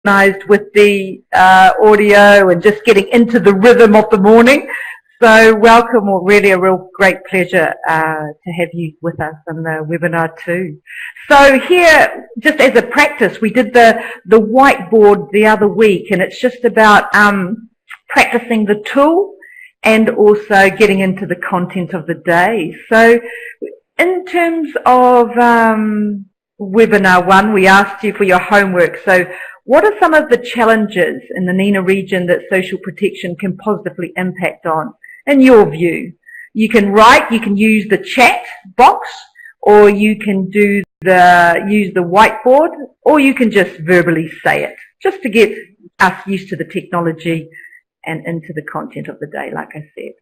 organised with the audio and just getting into the rhythm of the morning. So welcome, or really a real great pleasure to have you with us on the webinar too. So here, just as a practice, we did the whiteboard the other week, and it's just about practicing the tool and also getting into the content of the day. So in terms of webinar one, we asked you for your homework. So what are some of the challenges in the NENA region that social protection can positively impact on, in your view? You can write, you can use the chat box, or you can use the whiteboard, or you can just verbally say it, just to get us used to the technology and into the content of the day, like I said.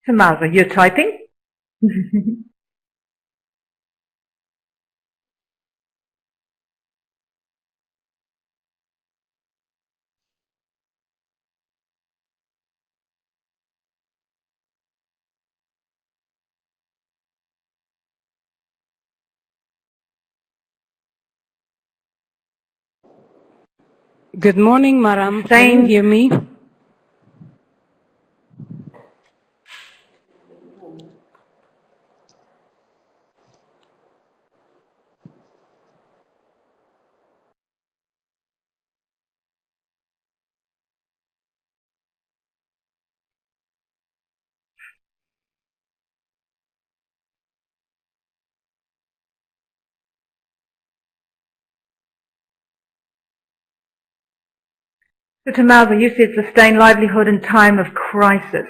Tamara, you're typing? Good morning, Maram. Can you hear me? So Tamara, you said sustain livelihood in time of crisis.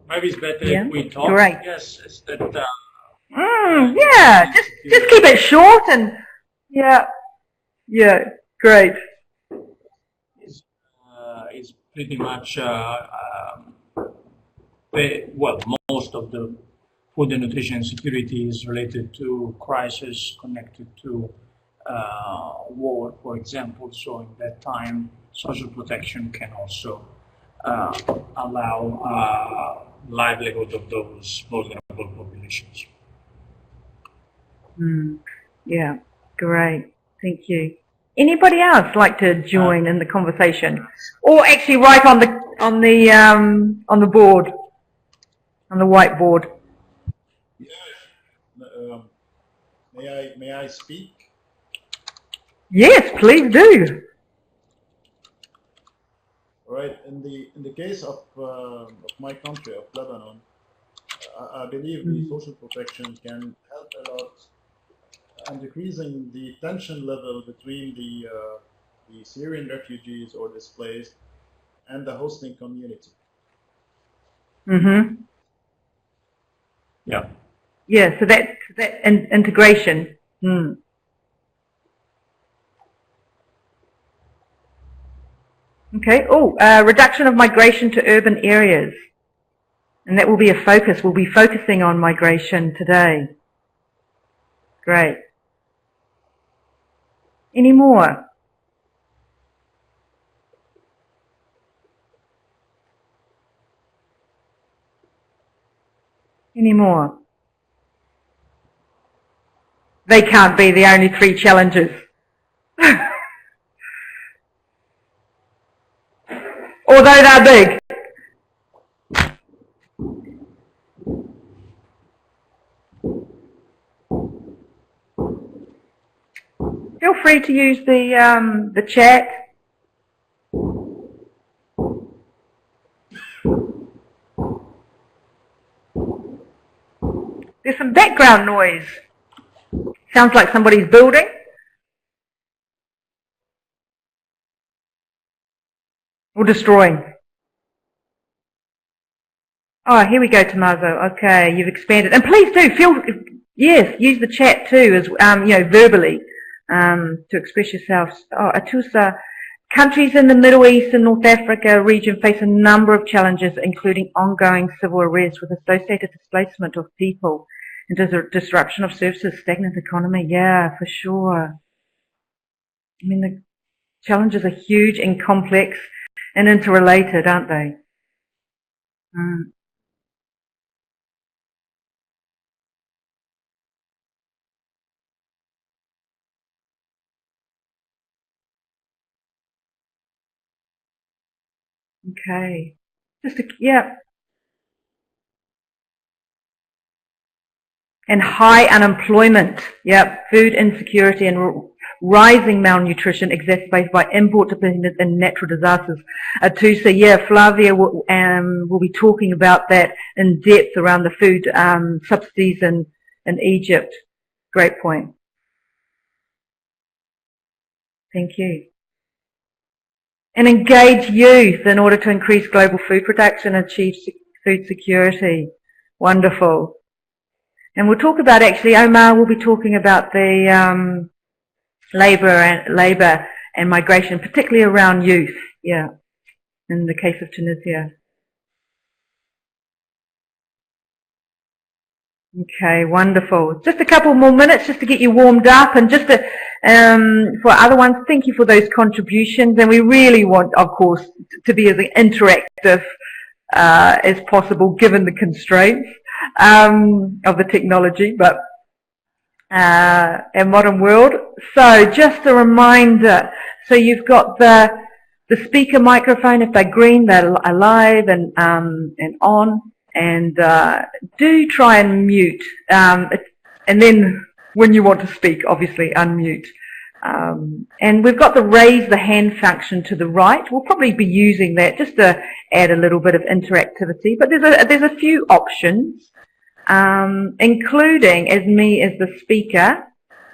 Maybe it's better if we talk. Great. Yes, it's that. Yeah, just keep it short and yeah, great. It's pretty much most of the food and nutrition security is related to crisis connected to war, for example. So in that time, social protection can also allow livelihood of those vulnerable populations. Yeah, great. Thank you. Anybody else like to join in the conversation, or actually write on the board, on the whiteboard? May I speak? Yes, please do. All right. In the case of my country, of Lebanon, I believe the social protection can help a lot in decreasing the tension level between the Syrian refugees or displaced and the hosting community. Yeah. Yeah. So that integration. Okay. Oh, reduction of migration to urban areas, and that will be a focus. We'll be focusing on migration today. Great. Any more? Any more? They can't be the only three challenges. Although they're big. Feel free to use the chat. There's some background noise. Sounds like somebody's building. Or destroying. Oh, here we go, Tommaso. Okay, you've expanded. And please do use the chat too, as verbally, to express yourselves. Oh, Atusa, countries in the Middle East and North Africa region face a number of challenges, including ongoing civil unrest with associated displacement of people. and disruption of services, stagnant economy. Yeah, for sure. I mean, the challenges are huge and complex and interrelated, aren't they? Okay. Yeah. And high unemployment. Yep. Food insecurity and rising malnutrition exacerbated by import dependence and natural disasters are too. So yeah, Flavia will be talking about that in depth around the food subsidies in Egypt. Great point. Thank you. And engage youth in order to increase global food production and achieve food security. Wonderful. And we'll talk about, actually, Omar will be talking about the labour and migration, particularly around youth, yeah, in the case of Tunisia. Okay, wonderful. Just a couple more minutes just to get you warmed up, and just to, for other ones, thank you for those contributions. And we really want, of course, to be as interactive as possible given the constraints of the technology, but our modern world. So just a reminder, so you've got the speaker microphone. If they're green, they're alive and on. And do try and mute, and then when you want to speak, obviously unmute. And we've got the raise the hand function to the right. We'll probably be using that just to add a little bit of interactivity. But there's a few options, including as me as the speaker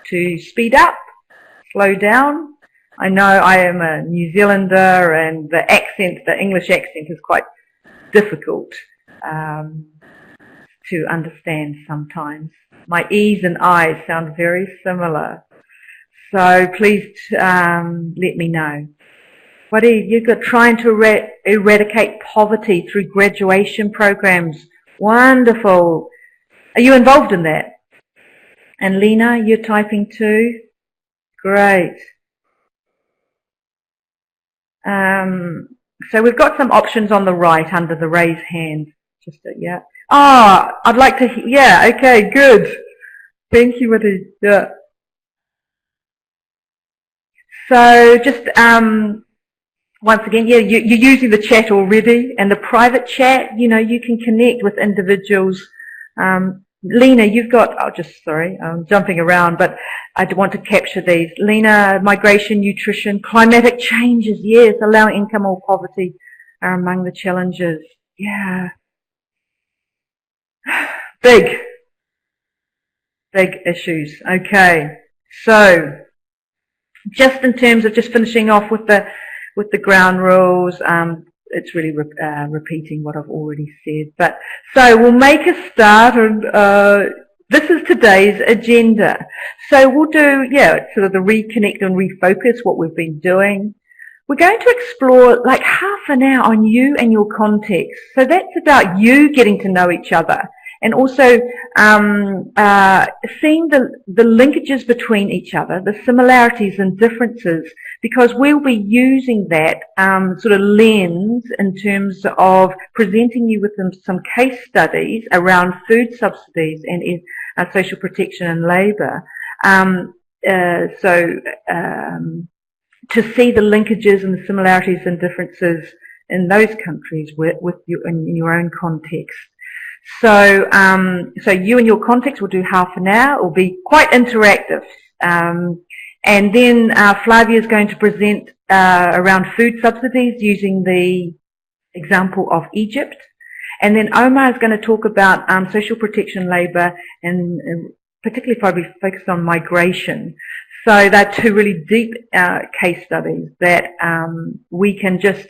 to speed up, slow down. I know I am a New Zealander, and the English accent is quite difficult to understand sometimes. My E's and I's sound very similar. So please let me know. What are you got trying to eradicate poverty through graduation programs? Wonderful. Are you involved in that? And Lena, you're typing too? Great. So we've got some options on the right under the raise hand. Yeah. I'd like to. Yeah. Okay. Good. Thank you, Wadi. Yeah. So just once again, yeah, you're using the chat already, and the private chat. You know, you can connect with individuals. Lena, you've got. Sorry, I'm jumping around, but I want to capture these. Lena, migration, nutrition, climatic changes. Yes, allowing income or poverty are among the challenges. Yeah. Big issues. Okay, so just in terms of just finishing off with the ground rules, it's really repeating what I've already said. But so we'll make a start, and this is today's agenda. So we'll do sort of the reconnect and refocus what we've been doing. We're going to explore like half an hour on you and your context. So that's about you getting to know each other. And also seeing the linkages between each other, the similarities and differences, because we'll be using that sort of lens in terms of presenting you with some case studies around food subsidies and social protection and labour. To see the linkages and the similarities and differences in those countries with you in your own context. So, so you and your context will do half an hour. It will be quite interactive. And then Flavia is going to present around food subsidies using the example of Egypt. And then Omar is going to talk about social protection labour and particularly probably focused on migration. So they're two really deep case studies that we can just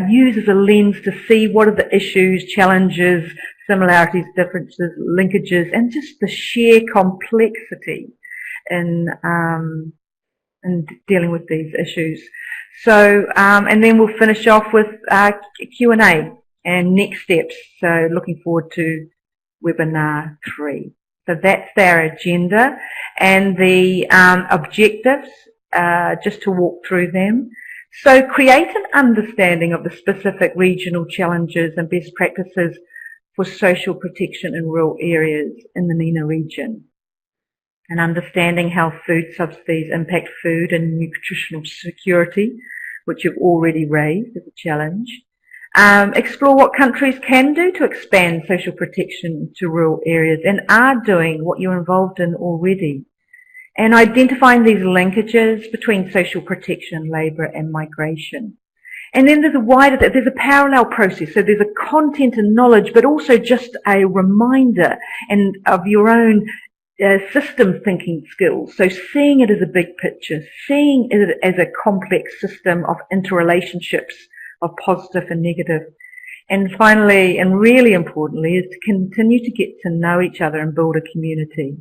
use as a lens to see what are the issues, challenges, similarities, differences, linkages, and just the sheer complexity in dealing with these issues. So, and then we'll finish off with Q&A and next steps. So looking forward to webinar 3. So that's their agenda, and the objectives, just to walk through them. So create an understanding of the specific regional challenges and best practices for social protection in rural areas in the MENA region, and understanding how food subsidies impact food and nutritional security, which you've already raised as a challenge. Explore what countries can do to expand social protection to rural areas and are doing what you're involved in already. And identifying these linkages between social protection, labour and migration. And then there's a parallel process. So there's a content and knowledge, but also just a reminder and of your own system thinking skills. So seeing it as a big picture, seeing it as a complex system of interrelationships of positive and negative. And finally, and really importantly, is to continue to get to know each other and build a community.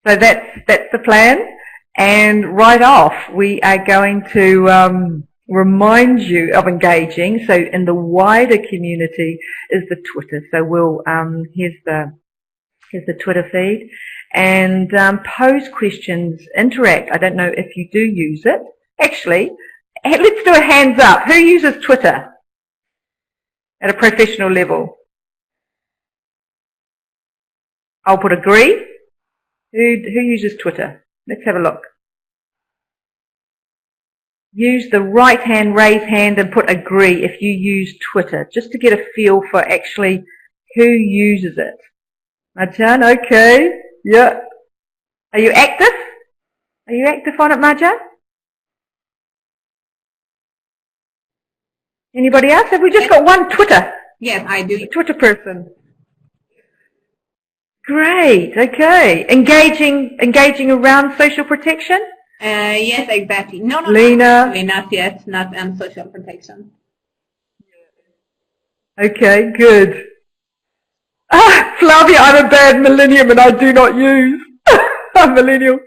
So that's the plan. And right off, we are going to remind you of engaging. So in the wider community is the Twitter. So we'll here's the Twitter feed, and pose questions, interact. I don't know if you do use it. Actually, let's do a hands up. Who uses Twitter at a professional level? I'll put agree. Who uses Twitter? Let's have a look. Use the right hand, raise hand, and put agree if you use Twitter, just to get a feel for actually who uses it. Marjan, okay. Yeah. Are you active? Are you active on it, Marjan? Anybody else? Have we just got one Twitter? Yes, I do. A Twitter person. Great. Okay. Engaging around social protection? Yes, exactly. No, Lena. Not yet. Not on social protection. Okay, good. Flavia, I'm a bad millennium and I do not use. I'm millennial.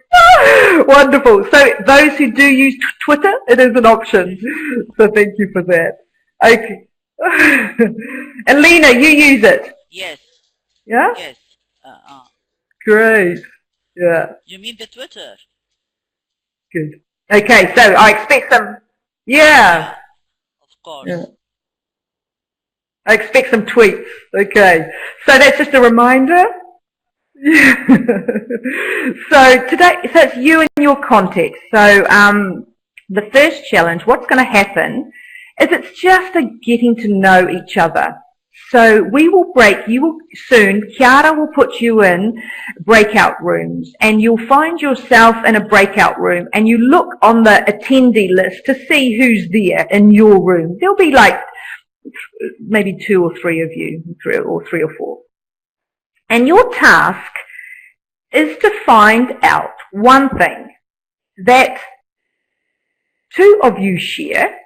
Wonderful. So those who do use Twitter, it is an option. So thank you for that. Okay. And Lena, you use it? Yes. Yeah? Yes. Great. Yeah. You mean the Twitter? Good. Okay, so I expect some, yeah. Of course. Yeah. I expect some tweets. Okay. So that's just a reminder. So today, so it's you and your context. So the first challenge, what's going to happen is it's just a getting to know each other. So Chiara will put you in breakout rooms, and you'll find yourself in a breakout room, and you look on the attendee list to see who's there in your room. There'll be like maybe 2 or 3 of you, 3 or 4. And your task is to find out one thing that 2 of you share,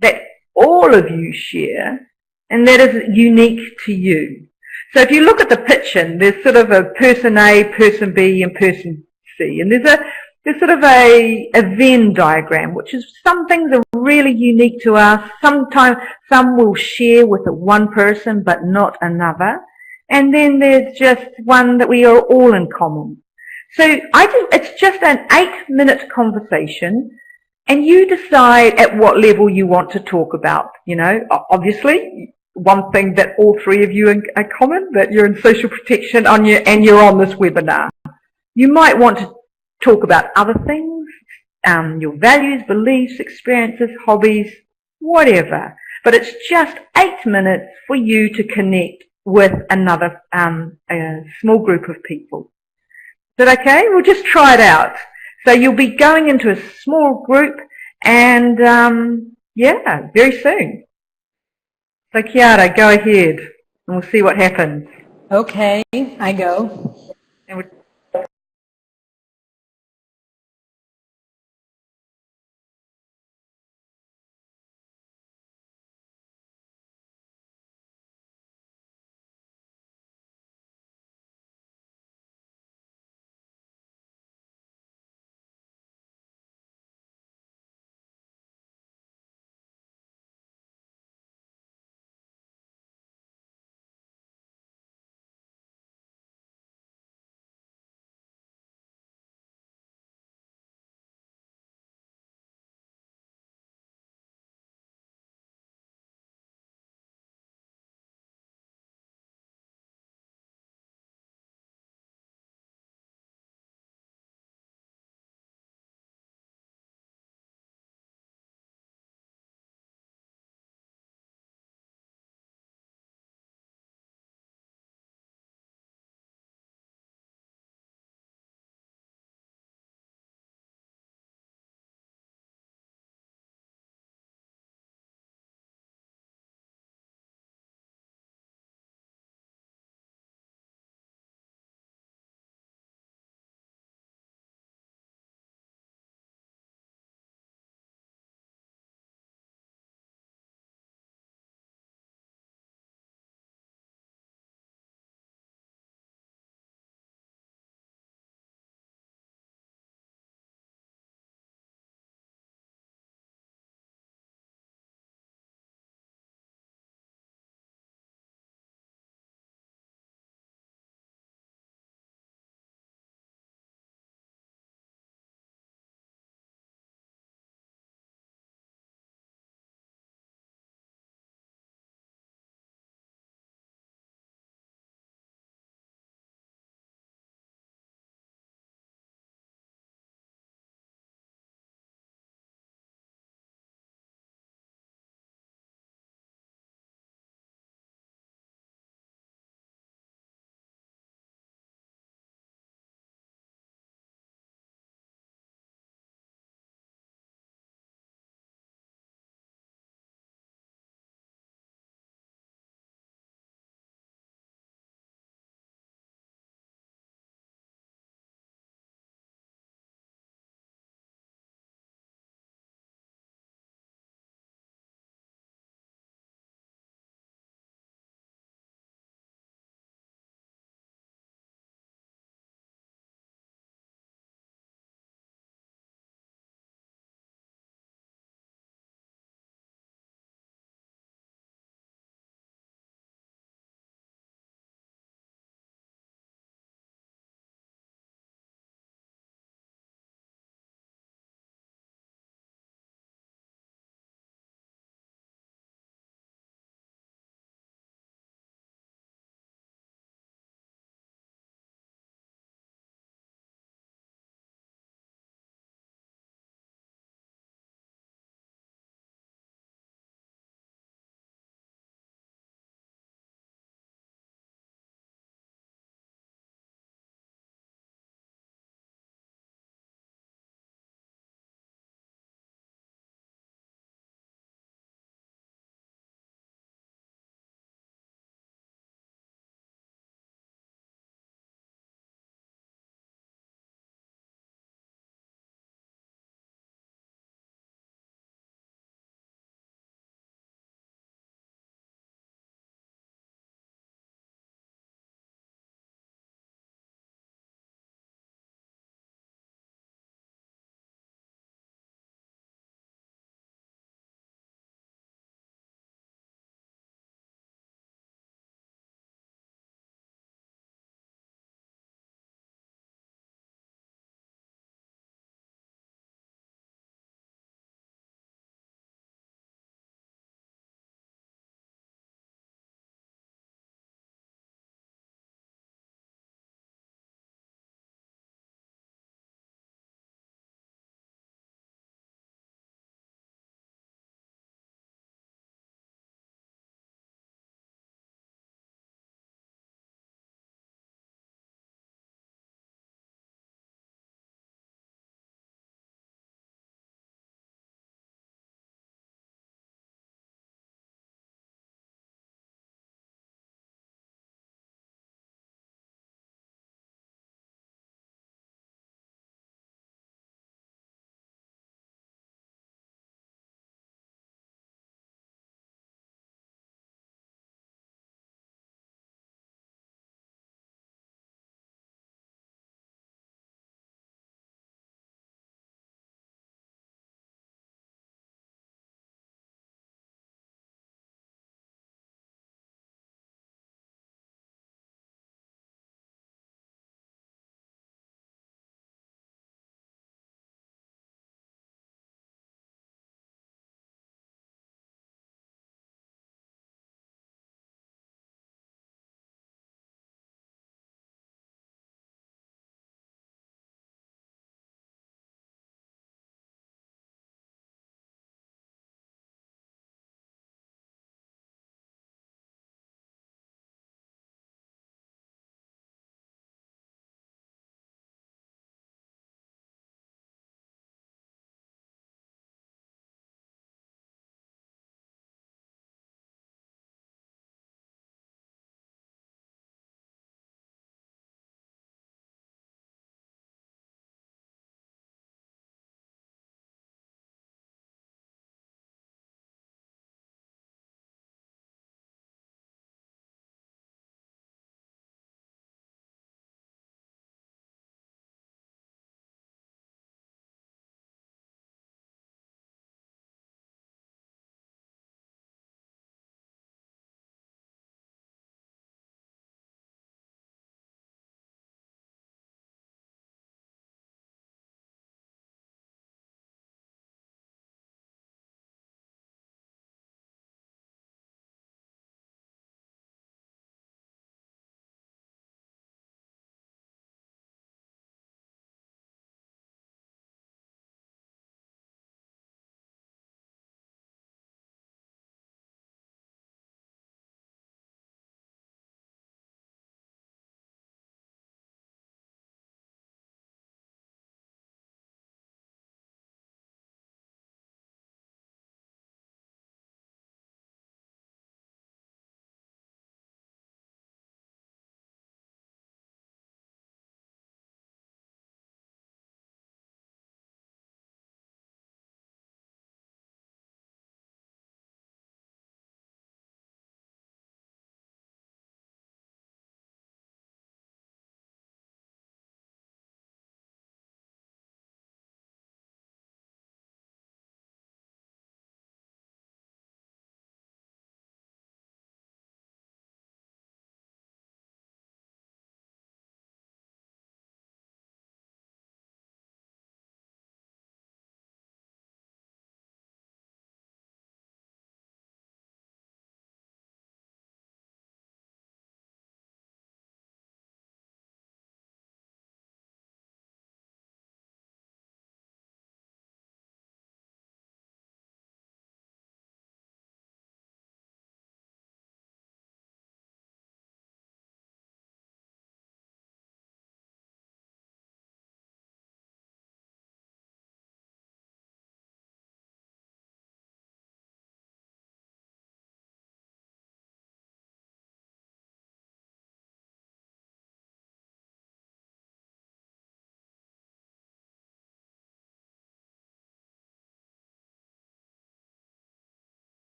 that all of you share, and that is unique to you. So if you look at the picture, there's sort of a person A, person B, and person C, and there's sort of a Venn diagram, which is some things are really unique to us. Sometimes some will share with one person, but not another. And then there's just one that we are all in common. So it's just an 8-minute conversation, and you decide at what level you want to talk about. You know, obviously, one thing that all 3 of you are common, that you're in social protection and you're on this webinar. You might want to talk about other things, your values, beliefs, experiences, hobbies, whatever. But it's just 8 minutes for you to connect with another a small group of people. Is that okay? We'll just try it out. So you'll be going into a small group, and yeah, very soon. So Chiara, go ahead, and we'll see what happens. Okay, I go. And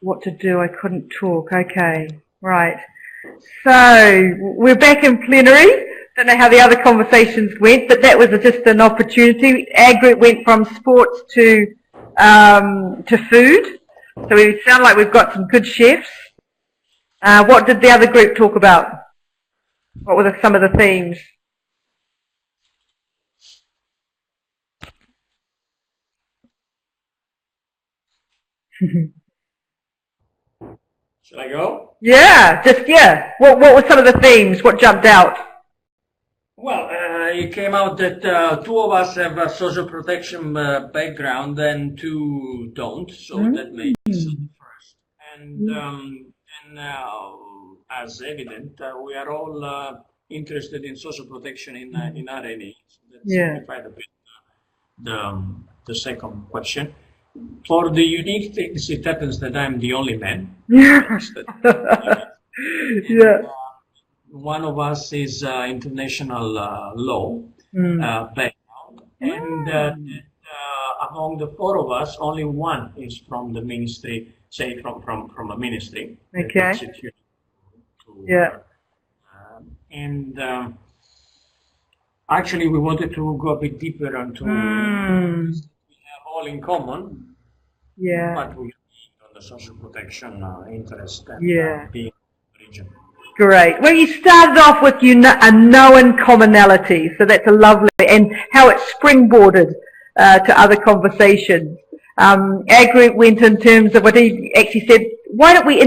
what to do. I couldn't talk. Okay, right. So we're back in plenary. Don't know how the other conversations went, but that was just an opportunity. Our group went from sports to food. So we sound like we've got some good chefs. What did the other group talk about? What were some of the themes? Shall I go? Yeah. What were some of the themes? What jumped out? Well, it came out that two of us have a social protection background and two don't, so that makes it first. And as evident, we are all interested in social protection in RNA. So that simplified a bit the second question. For the unique things, it happens that I'm the only man. One of us is international law background, and among the four of us, only one is from the ministry, say from a ministry. Okay. And actually, we wanted to go a bit deeper into we have all in common. But we on the social protection interest and being region. Great. Well, you started off with a known commonality, so that's a lovely, and how it springboarded to other conversations. Our group went in terms of what he actually said, why don't we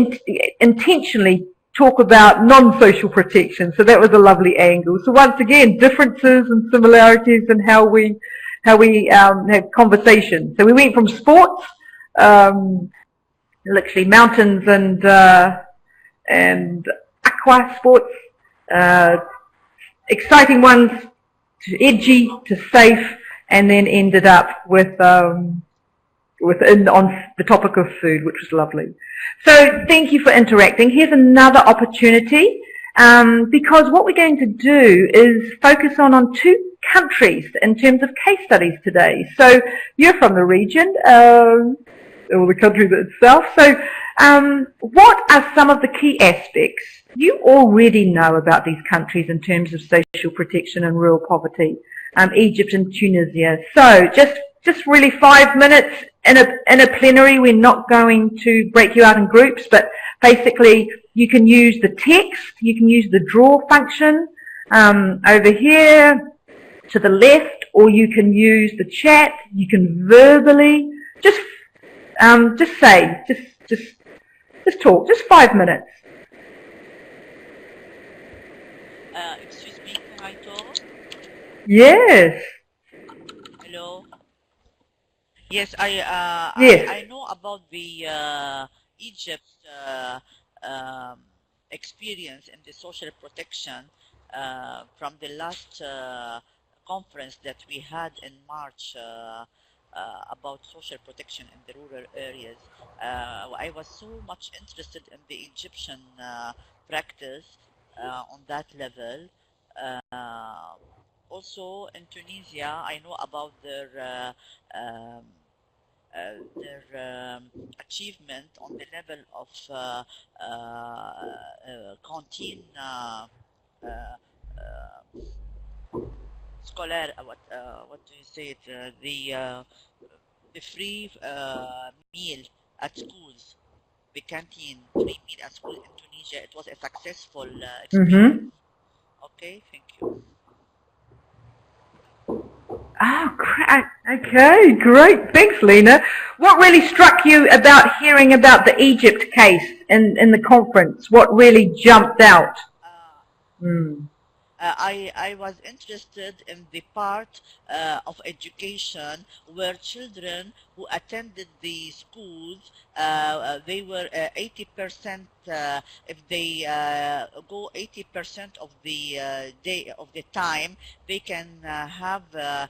intentionally talk about non-social protection? So that was a lovely angle. So once again, differences and similarities in how we have conversations. So we went from sports, literally mountains and aqua sports, exciting ones, to edgy, to safe, and then ended up with on the topic of food, which was lovely. So thank you for interacting. Here's another opportunity, because what we're going to do is focus on two countries in terms of case studies today. So you're from the region, or the country itself. So what are some of the key aspects you already know about these countries in terms of social protection and rural poverty? Egypt and Tunisia. So just really 5 minutes in a plenary. We're not going to break you out in groups, but basically you can use the text, you can use the draw function over here to the left, or you can use the chat. You can verbally just talk, just 5 minutes. Excuse me, can I talk? Yes. Hello. Yes, I know about the Egypt experience in the social protection from the last conference that we had in March about social protection in the rural areas. I was so much interested in the Egyptian practice on that level. Also in Tunisia, I know about their achievement on the level of canteen scholar. What do you say it? The free meal at schools, the canteen free meal at school in Tunisia. It was a successful experience. Okay, thank you. Oh, great. Okay, great. Thanks, Lena. What really struck you about hearing about the Egypt case in the conference? What really jumped out? I was interested in the part of education where children who attended the schools, they were 80%, if they go 80% of the day of the time, they can have a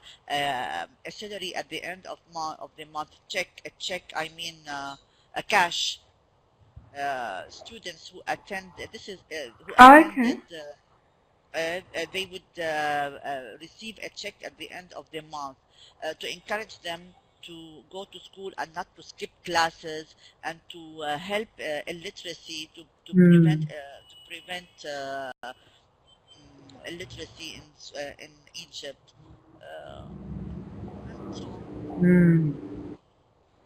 salary at the end of the month, a cash. Students who attend, this is who attended. They would receive a check at the end of the month to encourage them to go to school and not to skip classes, and to help illiteracy, to prevent illiteracy in Egypt. And so on.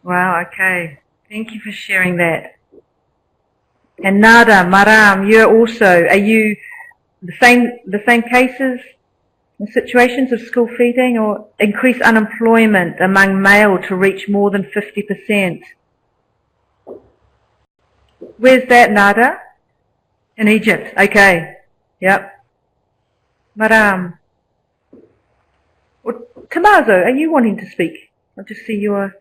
Wow, okay. Thank you for sharing that. And Nada, Maram, are you the same cases or situations of school feeding, or increase unemployment among male to reach more than 50%? Where's that, Nada? In Egypt, okay. Yep. Maram. Or, Tamazo, are you wanting to speak? I'll just see your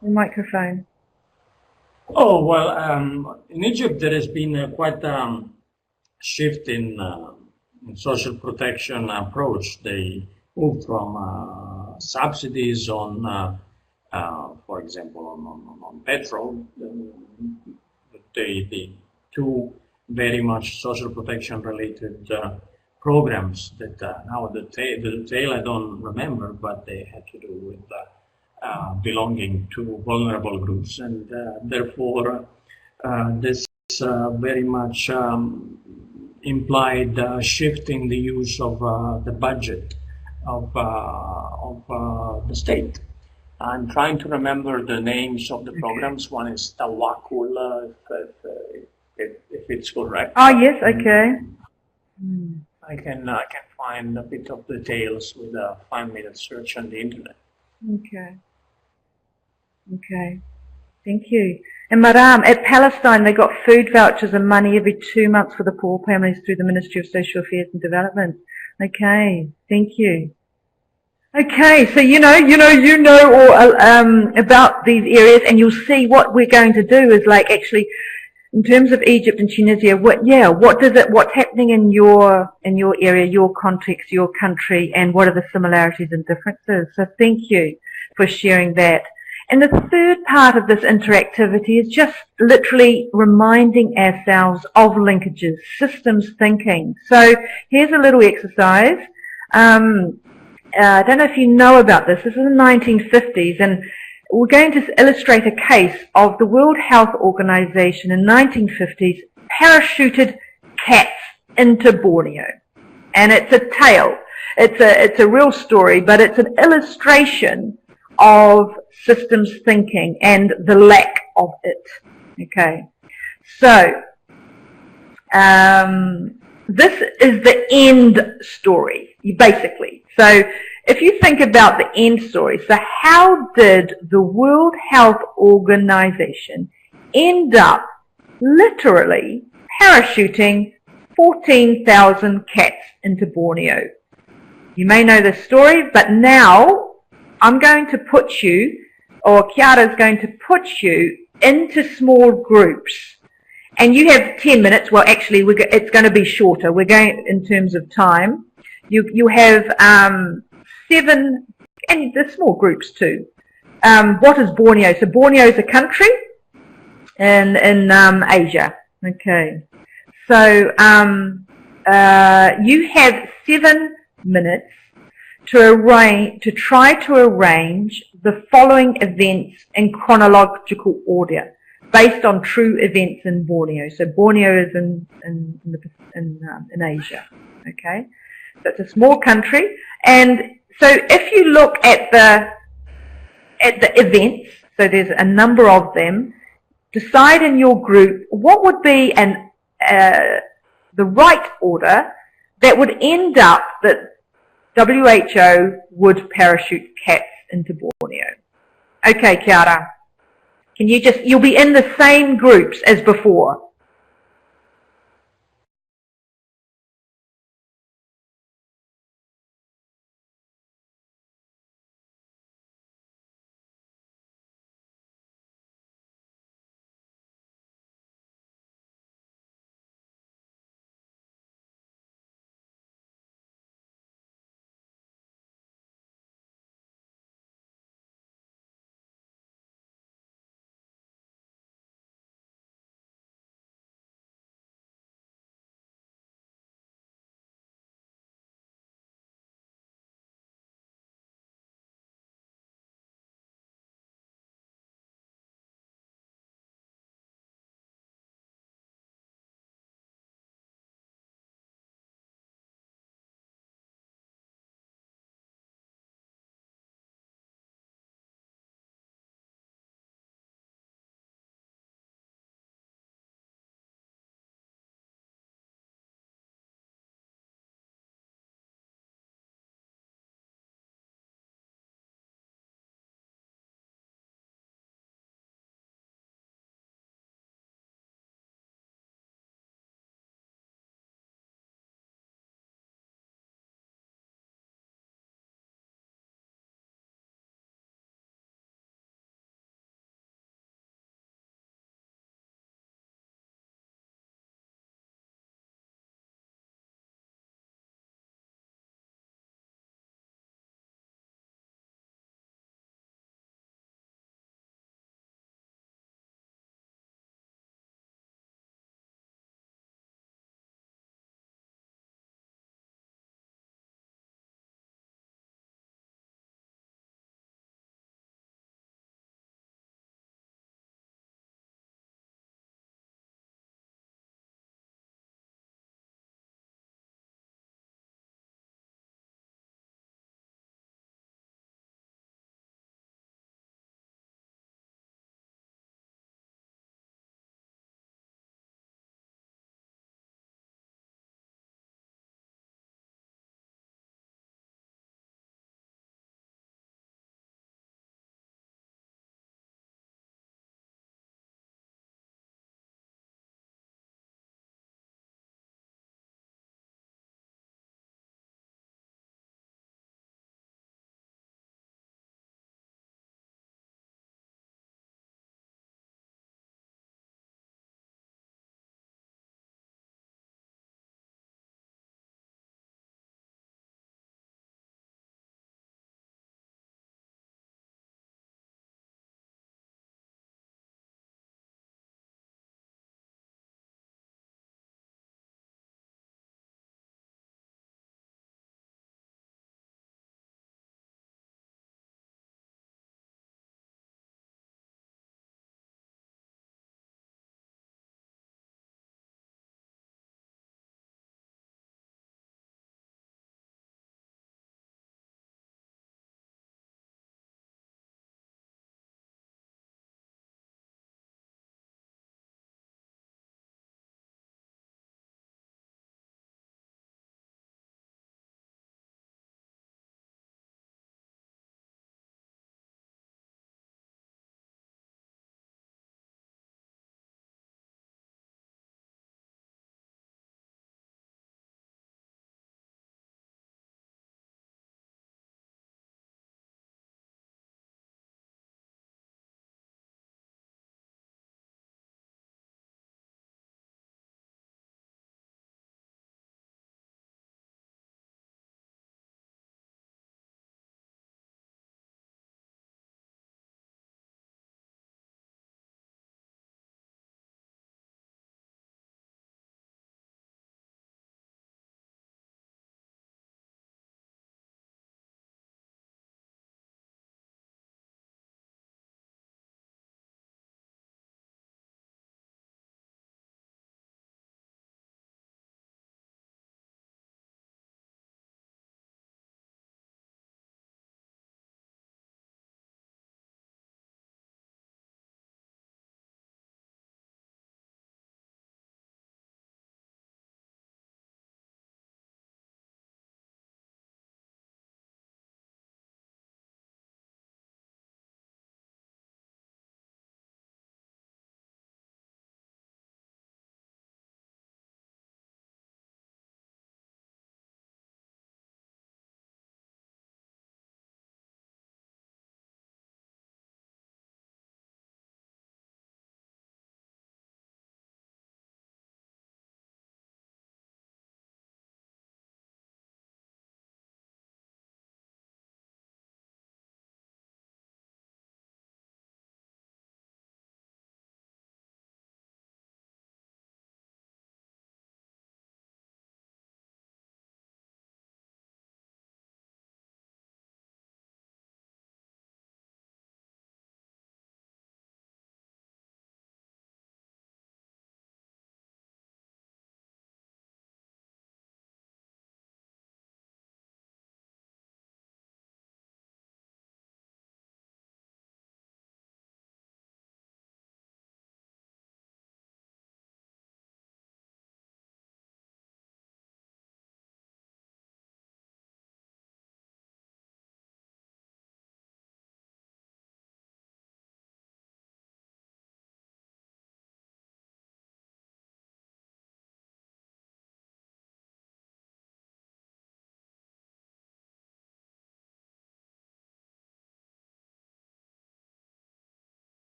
microphone. Oh, well, in Egypt there has been quite a shift in social protection approach. They moved from subsidies on, for example, on petrol, the two very much social protection related programs that now the detail I don't remember, but they had to do with belonging to vulnerable groups, and therefore this very much implied shift in the use of the budget of the state. I'm trying to remember the names of the programs. One is Tawakul, if it's correct. Oh yes, okay. I can find a bit of details with a 5-minute search on the internet. Okay. Okay. Thank you. And Maram, at Palestine, they got food vouchers and money every 2 months for the poor families through the Ministry of Social Affairs and Development. Okay. Thank you. Okay, so you know all about these areas, and you'll see what we're going to do is like actually, in terms of Egypt and Tunisia, what's happening in your area, your context, your country, and what are the similarities and differences. So thank you for sharing that. And the third part of this interactivity is just literally reminding ourselves of linkages, systems thinking. So here's a little exercise. I don't know if you know about this. This is the 1950s, and we're going to illustrate a case of the World Health Organization in 1950s parachuted cats into Borneo. And it's a tale. It's a real story, but it's an illustration of systems thinking and the lack of it. Okay. So, this is the end story, basically. So, if you think about the end story, so how did the World Health Organization end up literally parachuting 14,000 cats into Borneo? You may know this story, but now I'm going to put you, or Chiara's going to put you into small groups. And you have 10 minutes. Well, actually, it's going to be shorter. We're going in terms of time. You have 7, and the small groups too. What is Borneo? So Borneo is a country in Asia. Okay. So you have 7 minutes to try to arrange the following events in chronological order based on true events in Borneo. So Borneo is in Asia. Okay. So it's a small country, and so if you look at the events, so there's a number of them, decide in your group what would be the right order that would end up that WHO would parachute cats into Borneo. Okay, Chiara. You'll be in the same groups as before.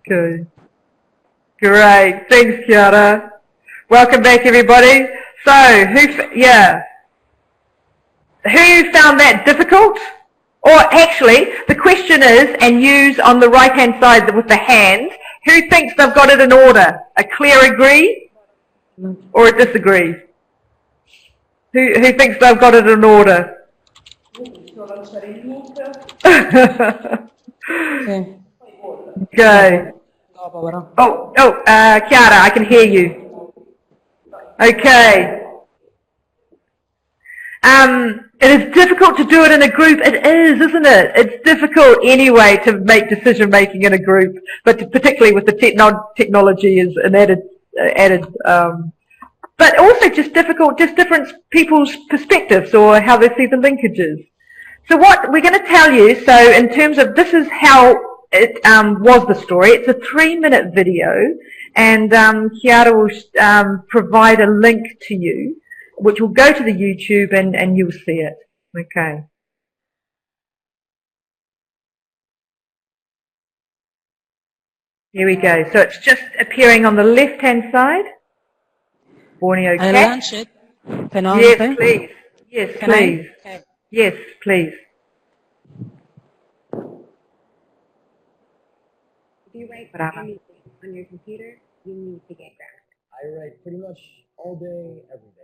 Good. Great. Thanks, Kiara. Welcome back, everybody. So, who found that difficult? Or actually, the question is, and use on the right-hand side with the hand, who thinks they've got it in order? A clear agree or a disagree? Who thinks they've got it in order? Okay. Chiara, I can hear you. Okay. It is difficult to do it in a group. It is, isn't it? It's difficult anyway to make decision making in a group, but particularly with the technology is an added. But also just difficult, just different people's perspectives or how they see the linkages. So what we're going to tell you, so in terms of this is how it was the story. It's a 3-minute video, and Chiara will provide a link to you, which will go to the YouTube and you'll see it. Okay. Here we go. So it's just appearing on the left-hand side. Borneo cat. I launch it. Yes, please. Yes, please. Okay. Yes, please. If you write anything on your computer, you need to get graphics. I write pretty much all day, every day.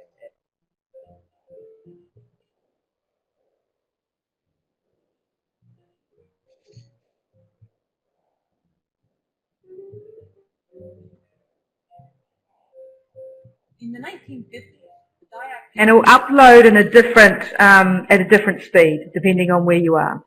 In the 1950s, and it will upload in a different at a different speed depending on where you are.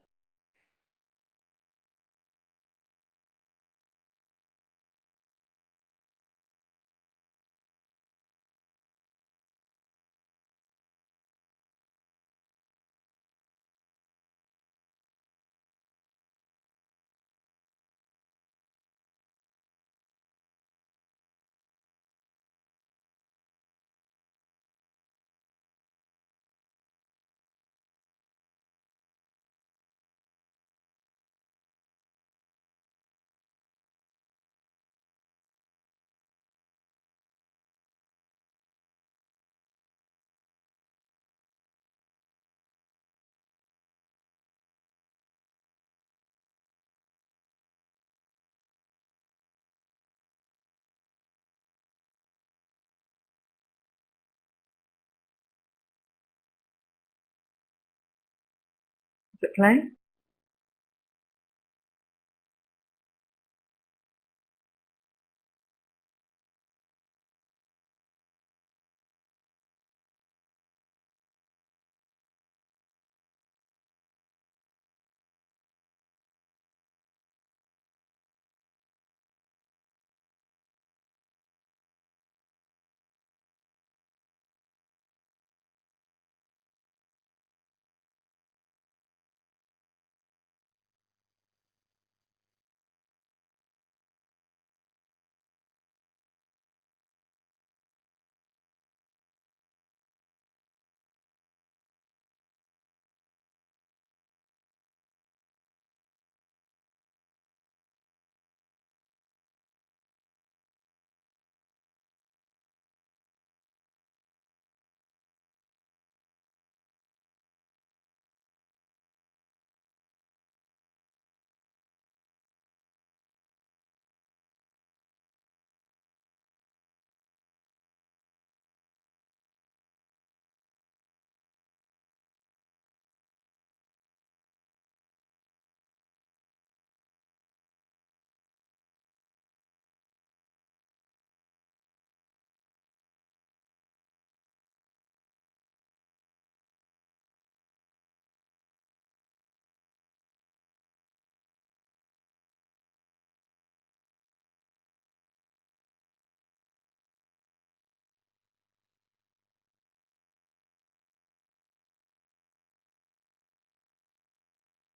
Is it playing?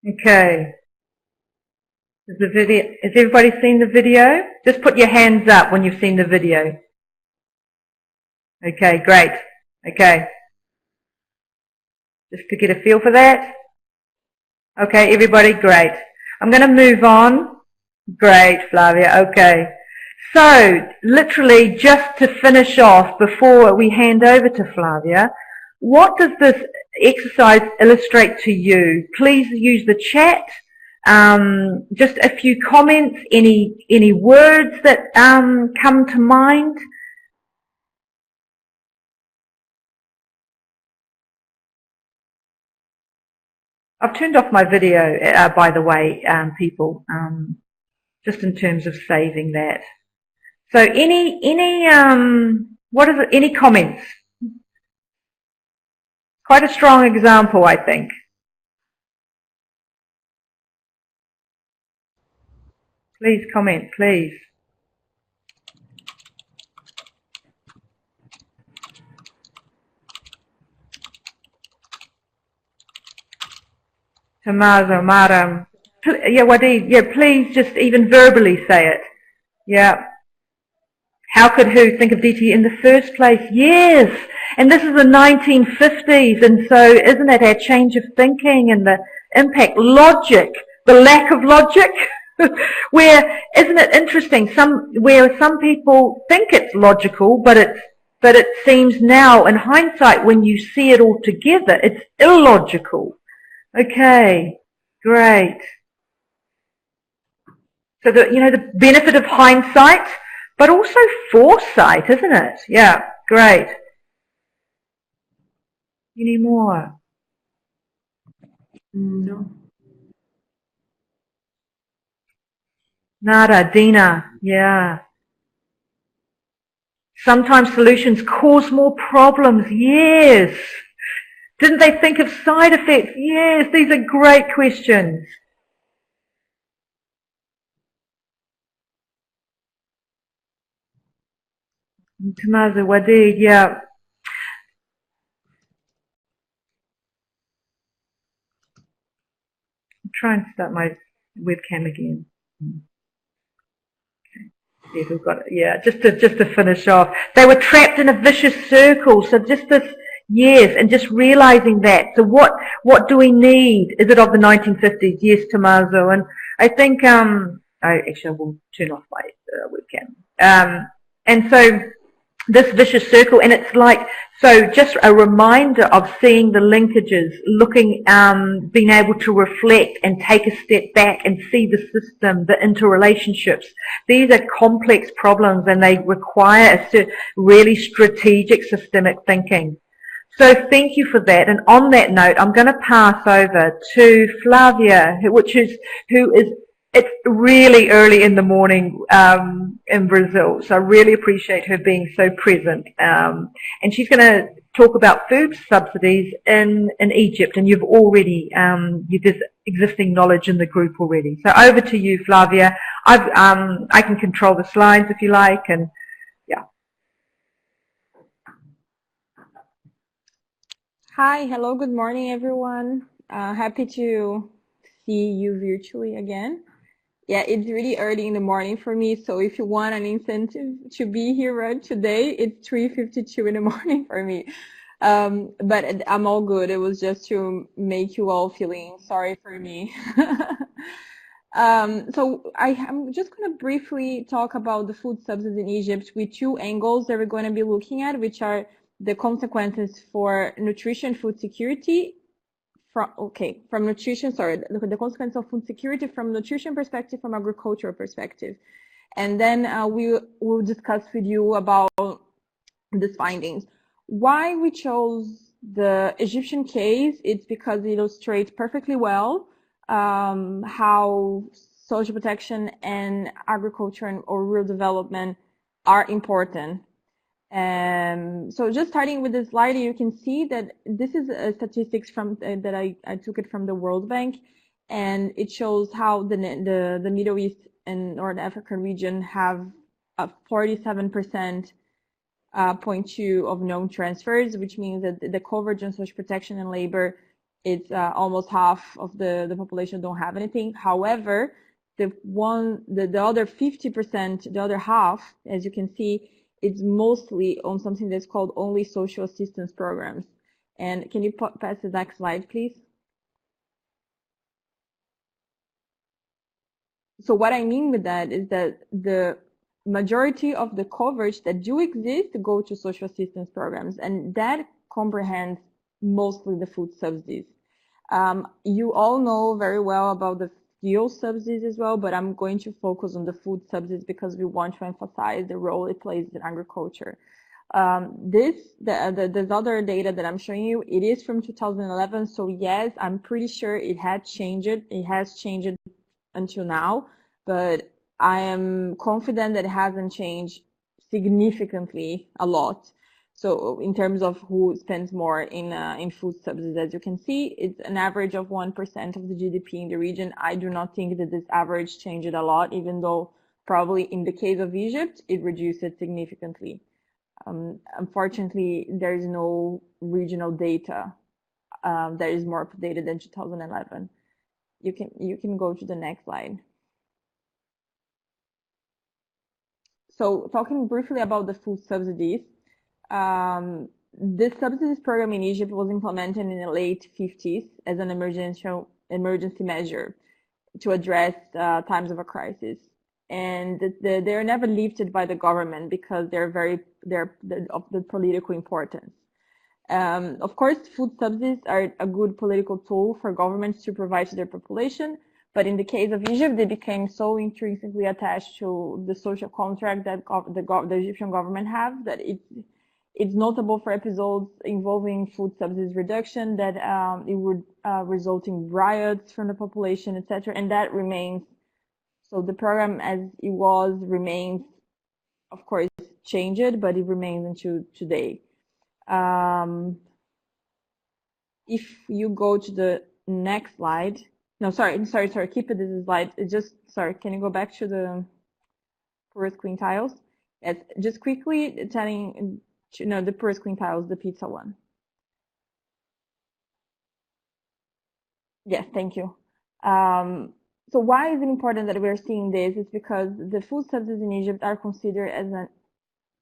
Okay. Has everybody seen the video? Just put your hands up when you've seen the video. Okay, great. Okay. Just to get a feel for that. Okay, everybody, great. I'm going to move on Great, Flavia. Okay. So, literally, just to finish off before we hand over to Flavia, what does this exercise illustrate to you? Please use the chat. Just a few comments, any words that come to mind. I've turned off my video, by the way, people, just in terms of saving that. So any comments? Quite a strong example, I think. Please comment, please. Tommaso, Maram. Yeah, Wadid, yeah, please just even verbally say it. Yeah. How could who think of DT in the first place? Yes. And this is the 1950s, and so isn't it our change of thinking and the impact? Logic, the lack of logic, where, isn't it interesting, where some people think it's logical, but it seems now, in hindsight, when you see it all together, it's illogical. Okay, great. So the benefit of hindsight, but also foresight, isn't it? Yeah, great. Any more? No. Nada, Dina, yeah. Sometimes solutions cause more problems, yes. Didn't they think of side effects? Yes, these are great questions. Tommaso, Wadid, yeah. I'm trying to start my webcam again. Yeah, we've got it. Yeah, just to finish off, they were trapped in a vicious circle. So just this, yes, and just realizing that. So what do we need? Is it of the 1950s? Yes, Tommaso, and I think I will turn off my webcam. And so this vicious circle, and it's like, so just a reminder of seeing the linkages, looking, being able to reflect and take a step back and see the system, the interrelationships. These are complex problems and they require a really strategic systemic thinking. So thank you for that. And on that note, I'm going to pass over to Flavia, who is it's really early in the morning in Brazil, so I really appreciate her being so present. And she's going to talk about food subsidies in Egypt, and you've already, there's existing knowledge in the group already. So over to you, Flavia. I can control the slides if you like, and yeah. Hi, hello, good morning, everyone. Happy to see you virtually again. Yeah, it's really early in the morning for me, so if you want an incentive to be here right today, it's 3:52 in the morning for me. But I'm all good. It was just to make you all feeling sorry for me. So I'm just going to briefly talk about the food subsidies in Egypt with two angles that we're going to be looking at, which are the consequences for nutrition, food security, from nutrition, the consequence of food security from nutrition perspective, from agricultural perspective. And then we'll discuss with you about these findings. Why we chose the Egyptian case, it's because it illustrates perfectly well how social protection and agriculture or rural development are important. So just starting with the slide, you can see that this is statistics from that I took it from the World Bank, and it shows how the Middle East and North Africa region have a 47% 0.2 of known transfers, which means that the coverage on social protection and labor, it's almost half of the population don't have anything. However, the other 50%, the other half, as you can see, it's mostly on something that's called only social assistance programs. And can you pass the next slide, please? So what I mean with that is that the majority of the coverage that do exist go to social assistance programs, and that comprehends mostly the food subsidies. You all know very well about the fuel subsidies as well, but I'm going to focus on the food subsidies because we want to emphasize the role it plays in agriculture. This other data that I'm showing you, it is from 2011. So yes, I'm pretty sure it had changed. It has changed until now, but I am confident that it hasn't changed significantly a lot. So in terms of who spends more in food subsidies, as you can see, it's an average of 1% of the GDP in the region. I do not think that this average changed a lot, even though probably in the case of Egypt, it reduced it significantly. Unfortunately, there is no regional data that is more updated than 2011. You can go to the next slide. So talking briefly about the food subsidies, this subsidies program in Egypt was implemented in the late 50s as an emergency measure to address times of a crisis. And they're never lifted by the government because they're of the political importance. Of course, food subsidies are a good political tool for governments to provide to their population, but in the case of Egypt, they became so intrinsically attached to the social contract that the Egyptian government have that it's notable for episodes involving food subsidies reduction that it would result in riots from the population, etc. And that remains. So the program as it was remains, of course, changed, but it remains until today. If you go to the next slide, no, sorry, keep it this slide. It just, sorry, can you go back to the poorest quintiles? Yes, just quickly telling, no, the poorest quintiles, the pizza one. Yes, thank you. So why is it important that we're seeing this? It's because the food subsidies in Egypt are considered as a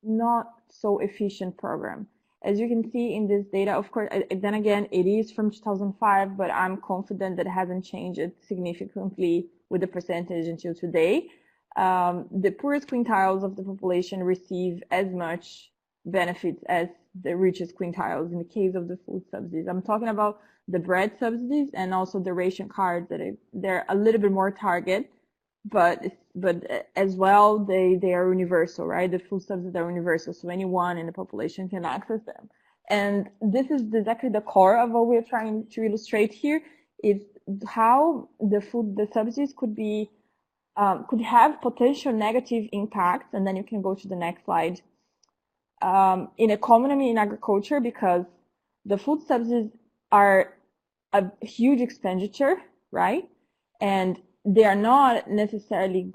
not so efficient program. As you can see in this data, of course, then again, it is from 2005, but I'm confident that it hasn't changed significantly with the percentage until today. The poorest quintiles of the population receive as much benefits as the richest quintiles in the case of the food subsidies. I'm talking about the bread subsidies and also the ration cards that they're a little bit more target, but as well they are universal, right? The food subsidies are universal, so anyone in the population can access them. And this is exactly the core of what we're trying to illustrate here, is how the subsidies could be could have potential negative impacts. And then you can go to the next slide. In economy, in agriculture, because the food subsidies are a huge expenditure, right? And they are not necessarily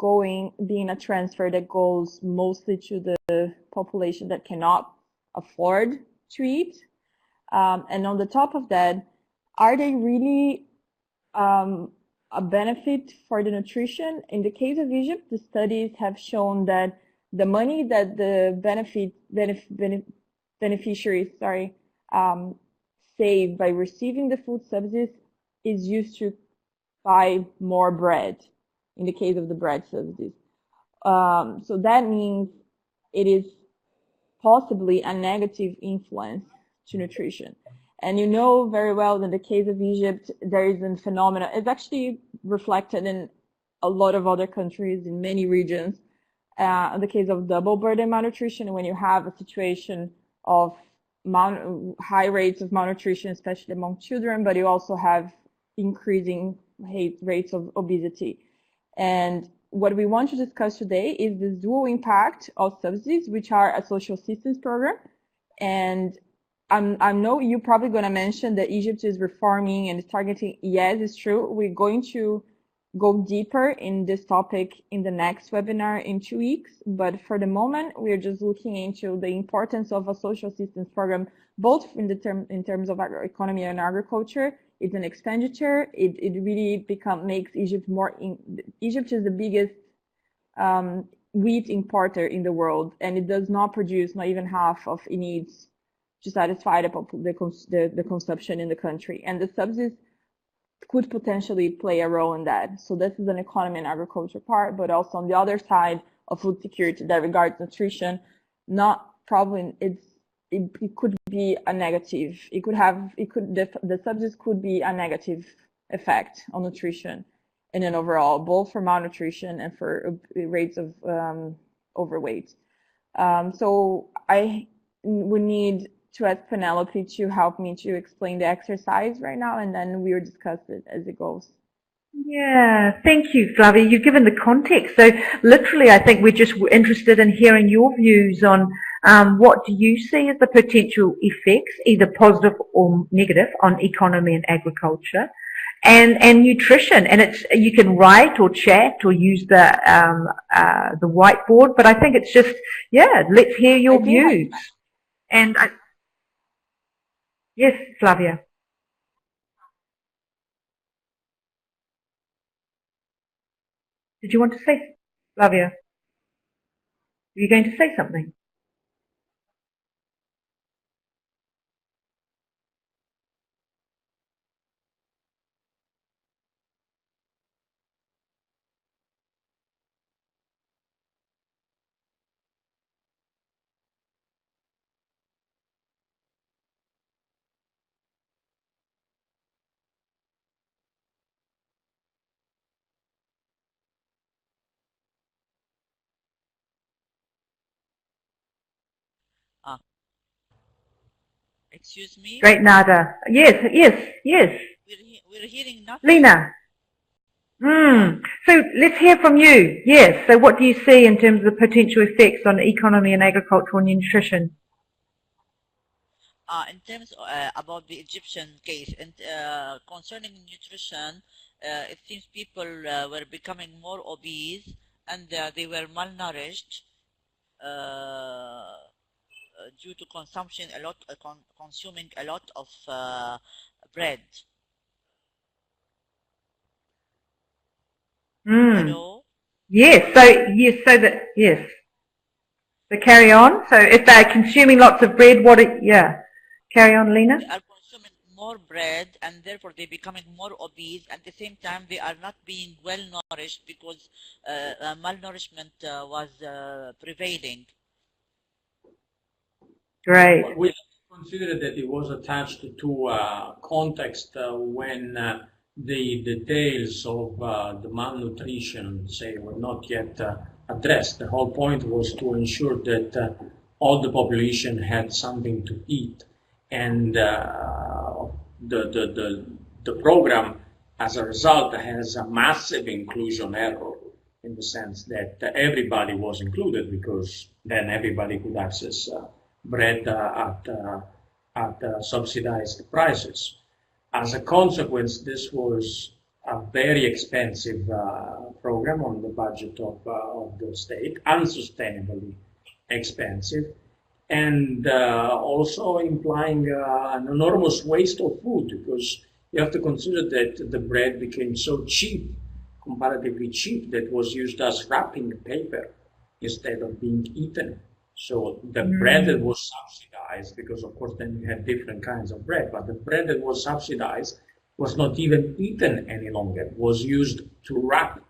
being a transfer that goes mostly to the population that cannot afford to eat. And on the top of that, are they really a benefit for the nutrition? In the case of Egypt, the studies have shown that the money that the beneficiaries save by receiving the food subsidies is used to buy more bread, in the case of the bread subsidies. So that means it is possibly a negative influence to nutrition. And you know very well that in the case of Egypt, there is a phenomenon. It's actually reflected in a lot of other countries in many regions. In the case of double burden malnutrition, when you have a situation of high rates of malnutrition, especially among children, but you also have increasing rates of obesity. And what we want to discuss today is the dual impact of subsidies, which are a social assistance program. And I know you're probably going to mention that Egypt is reforming and is targeting. Yes, it's true. We're going to go deeper in this topic in the next webinar in 2 weeks. But for the moment, we're just looking into the importance of a social assistance program, both in terms of economy and agriculture. It's an expenditure. It really makes Egypt more. Egypt is the biggest wheat importer in the world, and it does not produce not even half of it needs to satisfy the consumption in the country. And the subsidies could potentially play a role in that. So this is an economy and agriculture part, but also on the other side of food security that regards nutrition, not probably it could be a negative. The subsidies could be a negative effect on nutrition in an overall, both for malnutrition and for rates of overweight. So I would need to ask Penelope to help me to explain the exercise right now, and then we will discuss it as it goes. Yeah, thank you, Flavia. You've given the context. So literally, I think we're just interested in hearing your views on what do you see as the potential effects, either positive or negative, on economy and agriculture, and nutrition. And it's you can write or chat or use the whiteboard. But I think it's just let's hear your views. And yes, Flavia. Did you want to say, Flavia? Were you going to say something? Excuse me? Great, Nada. Yes. We're hearing nothing. Lena. So let's hear from you. Yes. So what do you see in terms of the potential effects on economy and agricultural nutrition? In terms about the Egyptian case and concerning nutrition, it seems people were becoming more obese and they were malnourished due to consuming a lot of bread. Hello? Yes. So carry on. So if they're consuming lots of bread, carry on, Lena. They are consuming more bread and therefore they're becoming more obese. At the same time, they are not being well nourished because malnourishment was prevailing. Great. We consider that it was attached to a context when the details of the malnutrition, say, were not yet addressed. The whole point was to ensure that all the population had something to eat, and the program, as a result, has a massive inclusion error in the sense that everybody was included because then everybody could access bread at subsidized prices. As a consequence, this was a very expensive program on the budget of the state, unsustainably expensive, and also implying an enormous waste of food, because you have to consider that the bread became so cheap, comparatively cheap, that was used as wrapping paper instead of being eaten. So the bread that was subsidized, because of course then you had different kinds of bread, but the bread that was subsidized was not even eaten any longer. It was used to wrap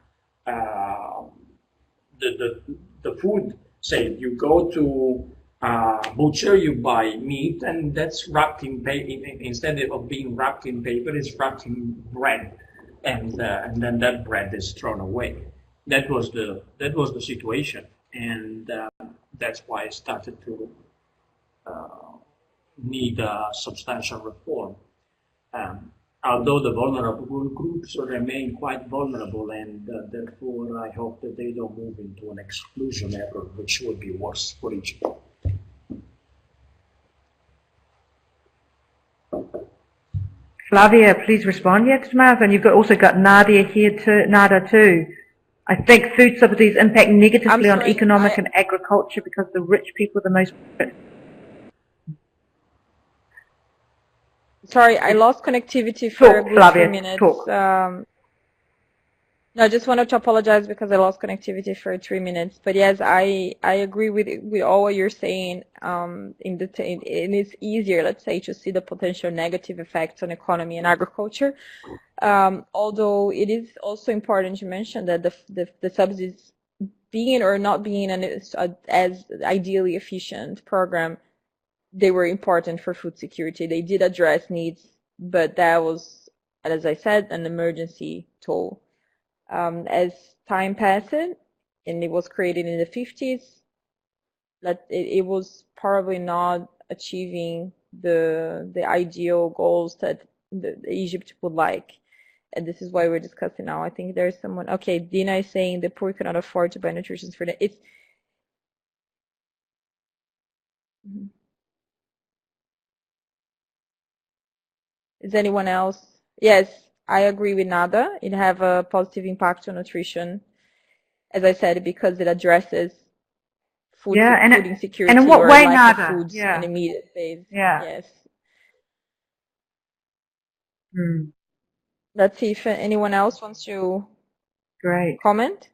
the food. Say you go to butcher, you buy meat, and that's wrapped in paper. Instead of being wrapped in paper, it's wrapped in bread, and then that bread is thrown away. That was the situation, and that's why it started to need a substantial reform. Although the vulnerable groups remain quite vulnerable, and therefore I hope that they don't move into an exclusion error, which would be worse for Egypt. Flavia, please respond yet, Martha. And you've also got Nadia here too. Nada too. I think food subsidies impact negatively on economic and agriculture because the rich people are the most. Sorry, I lost connectivity for a good few minutes. No, I just wanted to apologize because I lost connectivity for 3 minutes. But yes, I agree with all what you're saying. And it's easier, let's say, to see the potential negative effects on economy and agriculture. Although it is also important to mention that the subsidies being or not being as ideally efficient program, they were important for food security. They did address needs, but that was, as I said, an emergency tool. As time passed, and it was created in the 50s, it was probably not achieving the ideal goals that Egypt would like. And this is why we're discussing now. I think there's someone, okay, Dina is saying the poor cannot afford to buy nutrition for that. It's, is anyone else? Yes, I agree with Nada. It have a positive impact on nutrition, as I said, because it addresses food insecurity and in what or way, lack Nada? of foods on immediate phase. Yeah. Yes. Hmm. Let's see if anyone else wants to comment.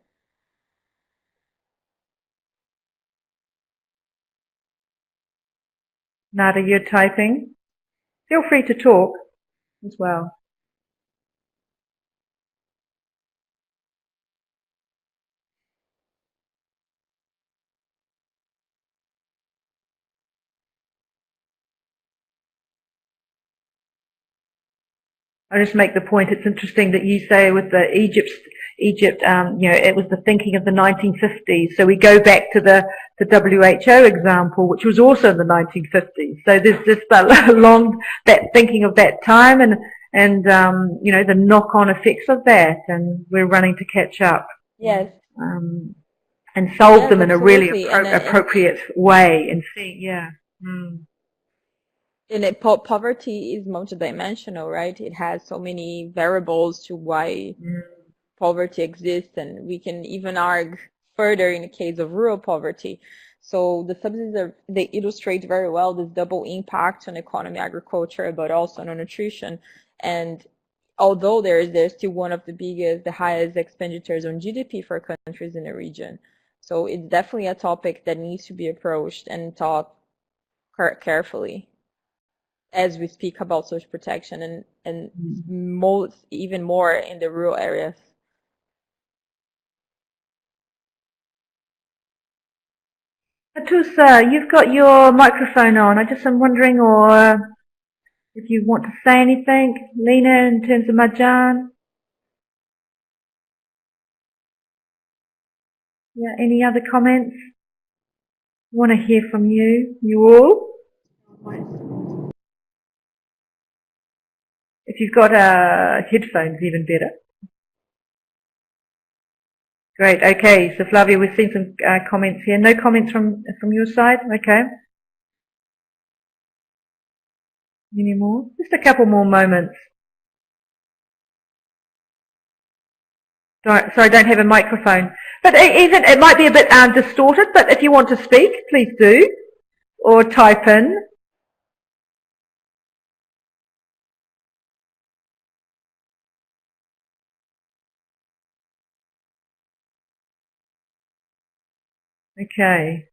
Nada, you're typing. Feel free to talk as well. I just make the point. It's interesting that you say with the Egypt, it was the thinking of the 1950s. So we go back to the WHO example, which was also in the 1950s. So there's just that thinking of that time and the knock-on effects of that, and we're running to catch up. Yes. And solve them in a really appropriate way and see, yeah. Mm. And poverty is multidimensional, right? It has so many variables to why poverty exists, and we can even argue further in the case of rural poverty. So the subsidies they illustrate very well this double impact on economy, agriculture, but also on nutrition. And although they're still one of the highest expenditures on GDP for countries in the region. So it's definitely a topic that needs to be approached and taught carefully as we speak about social protection and even more in the rural areas. Atusa, you've got your microphone on. I'm wondering, if you want to say anything, Lena, in terms of Marjan. Yeah, any other comments? I want to hear from you all. If you've got headphones, even better. Great. Okay. So Flavia, we've seen some comments here. No comments from your side. Okay. Any more? Just a couple more moments. Sorry, I don't have a microphone. But even it might be a bit distorted. But if you want to speak, please do, or type in. Okay.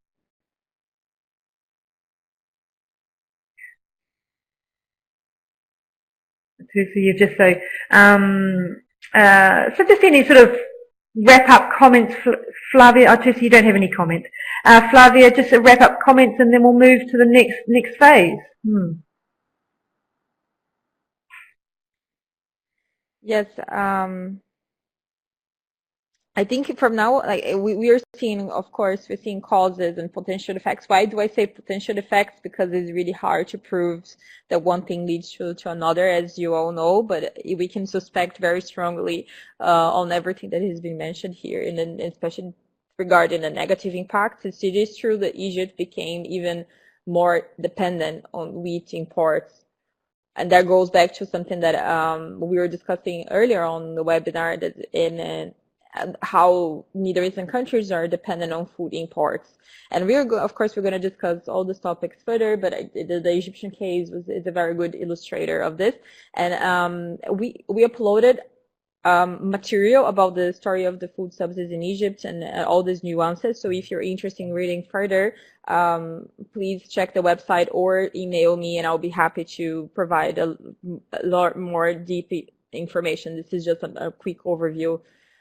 So you've just so just any sort of wrap up comments, Flavia. Tusi, you don't have any comment. Flavia, just a wrap up comments, and then we'll move to the next phase. Yes. I think from now, like we are seeing, of course, we're seeing causes and potential effects. Why do I say potential effects? Because it's really hard to prove that one thing leads to another, as you all know. But we can suspect very strongly on everything that has been mentioned here, and especially regarding the negative impacts. It is true that Egypt became even more dependent on wheat imports. And that goes back to something that we were discussing earlier on the webinar, that in how Middle Eastern countries are dependent on food imports. And of course, we're going to discuss all these topics further, but the Egyptian case is a very good illustrator of this. And we uploaded material about the story of the food subsidies in Egypt and all these nuances. So if you're interested in reading further, please check the website or email me, and I'll be happy to provide a lot more deep information. This is just a quick overview.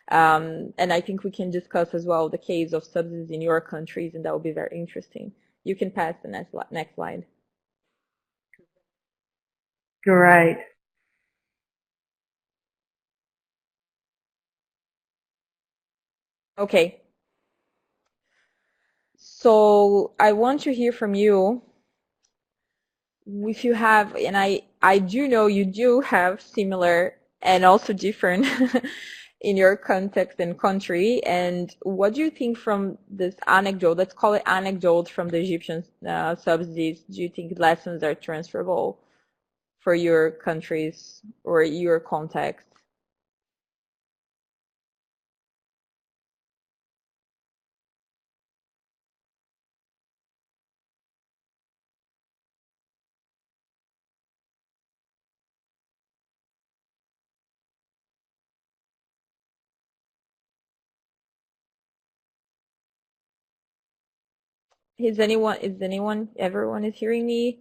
And I think we can discuss as well the case of subsidies in your countries, and that will be very interesting. You can pass the next slide. Great. Okay. So I want to hear from you if you have, and I do know you do have similar and also different in your context and country. And what do you think from this anecdote, let's call it anecdote from the Egyptian subsidies, do you think lessons are transferable for your countries or your context? Everyone is hearing me?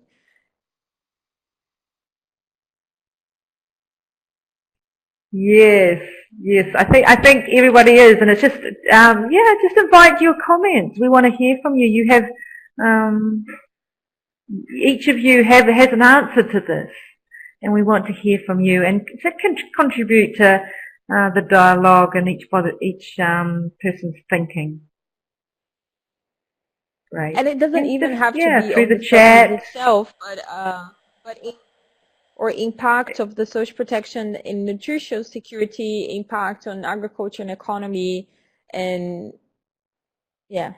Yes, yes. I think everybody is, and it's just just invite your comments. We want to hear from you. You have each of you has an answer to this, and we want to hear from you, and to contribute to the dialogue and each person's thinking. Right. And it doesn't even have to be through on the the chat itself, or impact of the social protection in nutrition security, impact on agriculture and economy, and yeah.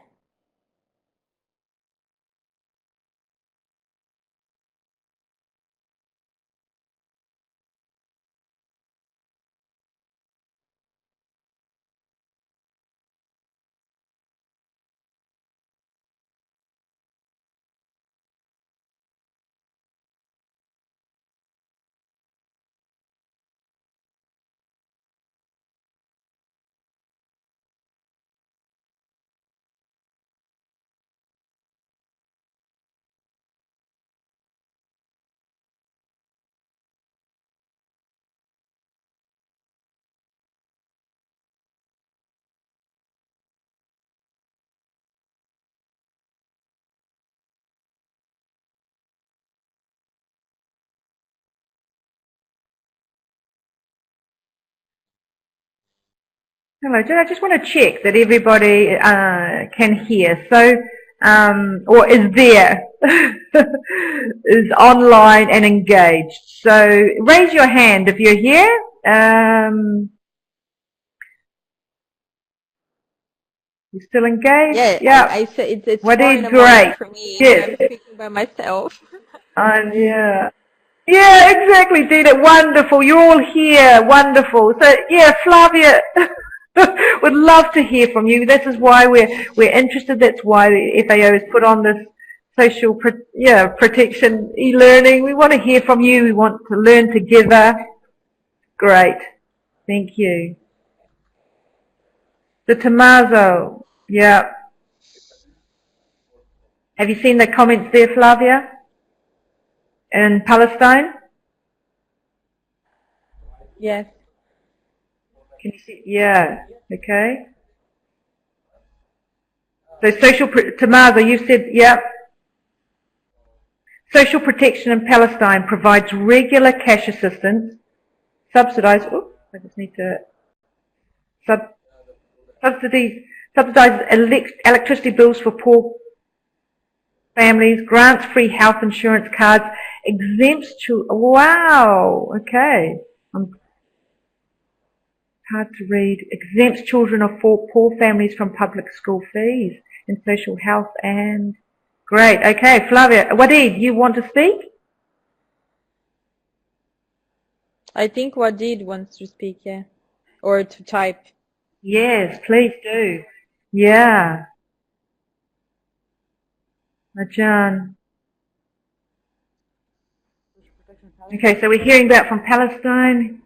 Hello, I just want to check that everybody can hear. So, or is there, is online and engaged. So raise your hand if you're here. You still engaged? Yeah. I said it's what far is in the great. morning for me. Yes. I'm speaking by myself. Yeah. Yeah, exactly, Dina. Wonderful. You're all here. Wonderful. So, yeah, Flavia, would love to hear from you. This is why we're interested. That's why the FAO has put on this social protection e-learning. We want to hear from you. We want to learn together. Great. Thank you. The Tomaso. Yeah. Have you seen the comments there, Flavia? In Palestine? Yes. Can you see? Yeah. Okay. So Tomaso, you said, yeah. Social protection in Palestine provides regular cash assistance, subsidized. Oh, I just need to subsidize electricity bills for poor families, grants free health insurance cards, exempts to. Wow. Okay. Hard to read. Exempts children of poor families from public school fees and social health and. Great. Okay, Flavia. Wadid, you want to speak? I think Wadid wants to speak, yeah. Or to type. Yes, please do. Yeah. Majan. Okay, so we're hearing that from Palestine.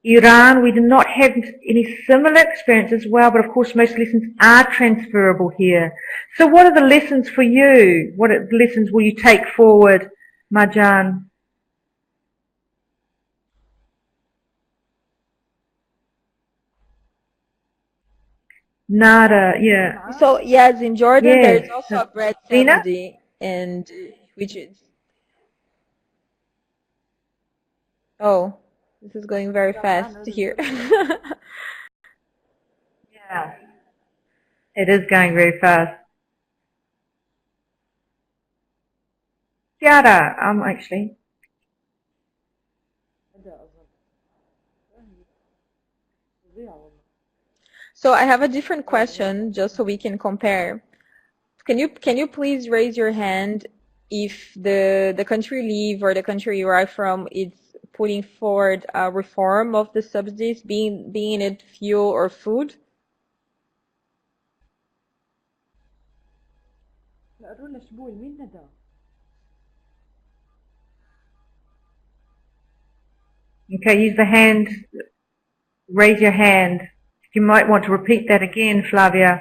Iran, we do not have any similar experience as well, but of course most lessons are transferable here. So what are the lessons for you? What lessons will you take forward, Marjan? Nada, yeah. So yes, in Jordan Yes. there's also a bread Dina? subsidy, and which is this is going very fast here. Yeah. It is going very fast. Tiara, actually. So I have a different question, just so we can compare. Can you please raise your hand if the country you live or the country you are from is putting forward a reform of the subsidies, being it fuel or food? Okay, use the hand, raise your hand. You might want to repeat that again, Flavia.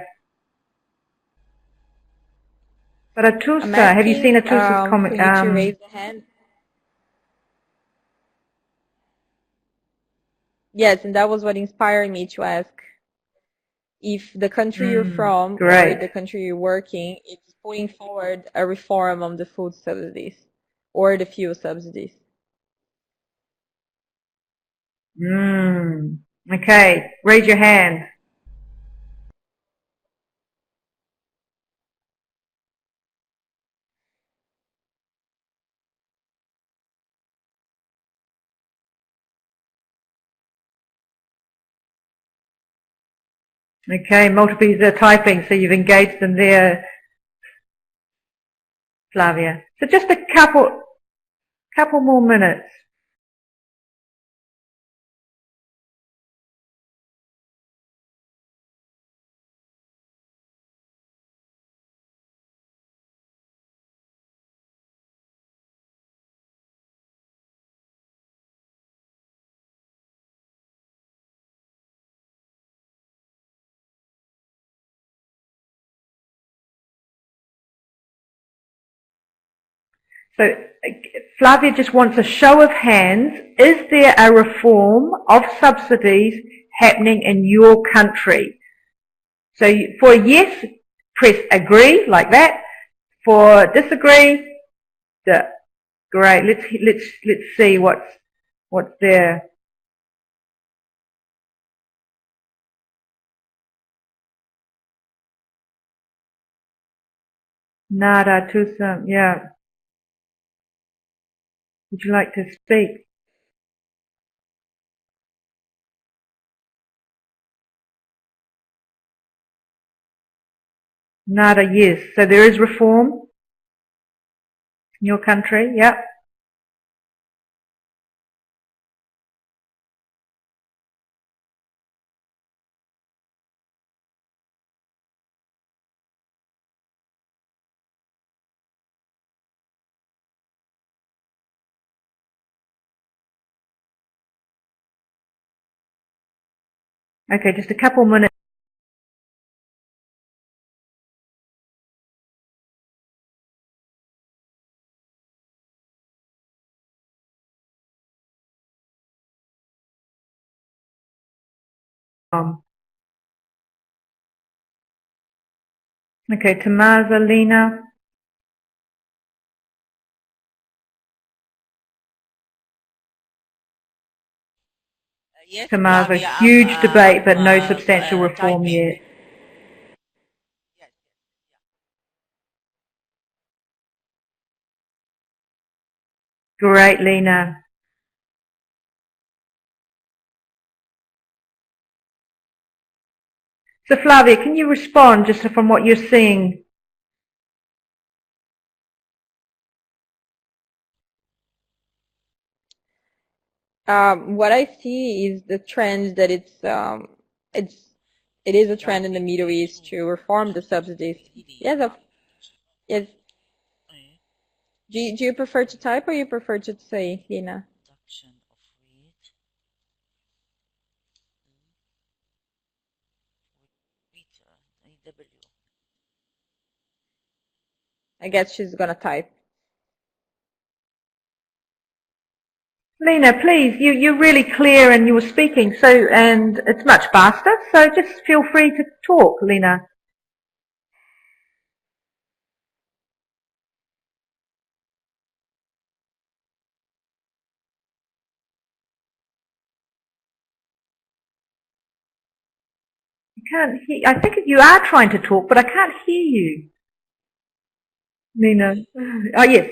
But Atusa, have you seen Atusa's comment? For you to raise the hand. Yes, and that was what inspired me to ask if the country you're from or the country you're working is putting forward a reform on the food subsidies or the fuel subsidies. Okay, raise your hand. Okay, multiples are typing, so you've engaged them there, Flavia. So just a couple more minutes. So Flavia just wants a show of hands. Is there a reform of subsidies happening in your country? So for a yes, press agree like that. For disagree, great. Let's see what's there. Nada, Tusam, yeah. Would you like to speak? Nada, yes. So there is reform in your country, yep. Okay, just a couple minutes. Okay, Tamaza, Lena. Yes, Tamaza, Flavia, huge debate, but no I'm substantial reform typing. yet. Yes. Great, Lena. So Flavia, can you respond just from what you're seeing? What I see is the trend that it is a trend in the Middle East to reform the subsidies. Yes, yes. Do you prefer to type or you prefer to say, Lina? I guess she's gonna type. Lena, please, you're really clear and you were speaking, and it's much faster, so just feel free to talk, Lena. I can't hear, I think you are trying to talk, but I can't hear you. Lena. Oh, yes.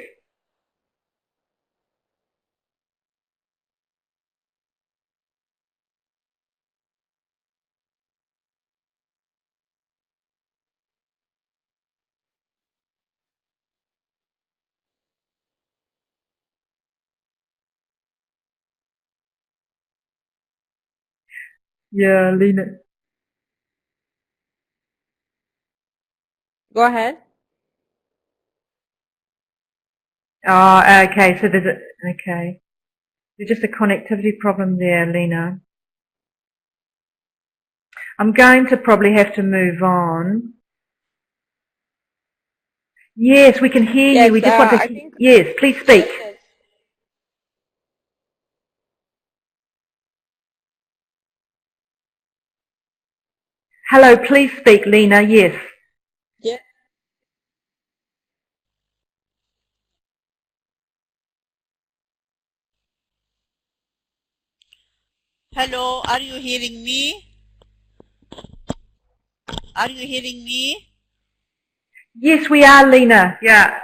Yeah, Lena. Go ahead. Oh, okay, so okay. There's just a connectivity problem there, Lena. I'm going to probably have to move on. Yes, we can hear Yes, you. We just want to. I think. Yes, please speak. Yes. Hello, please speak, Lena. Yes. Yeah. Hello, are you hearing me? Are you hearing me? Yes, we are, Lena. Yeah.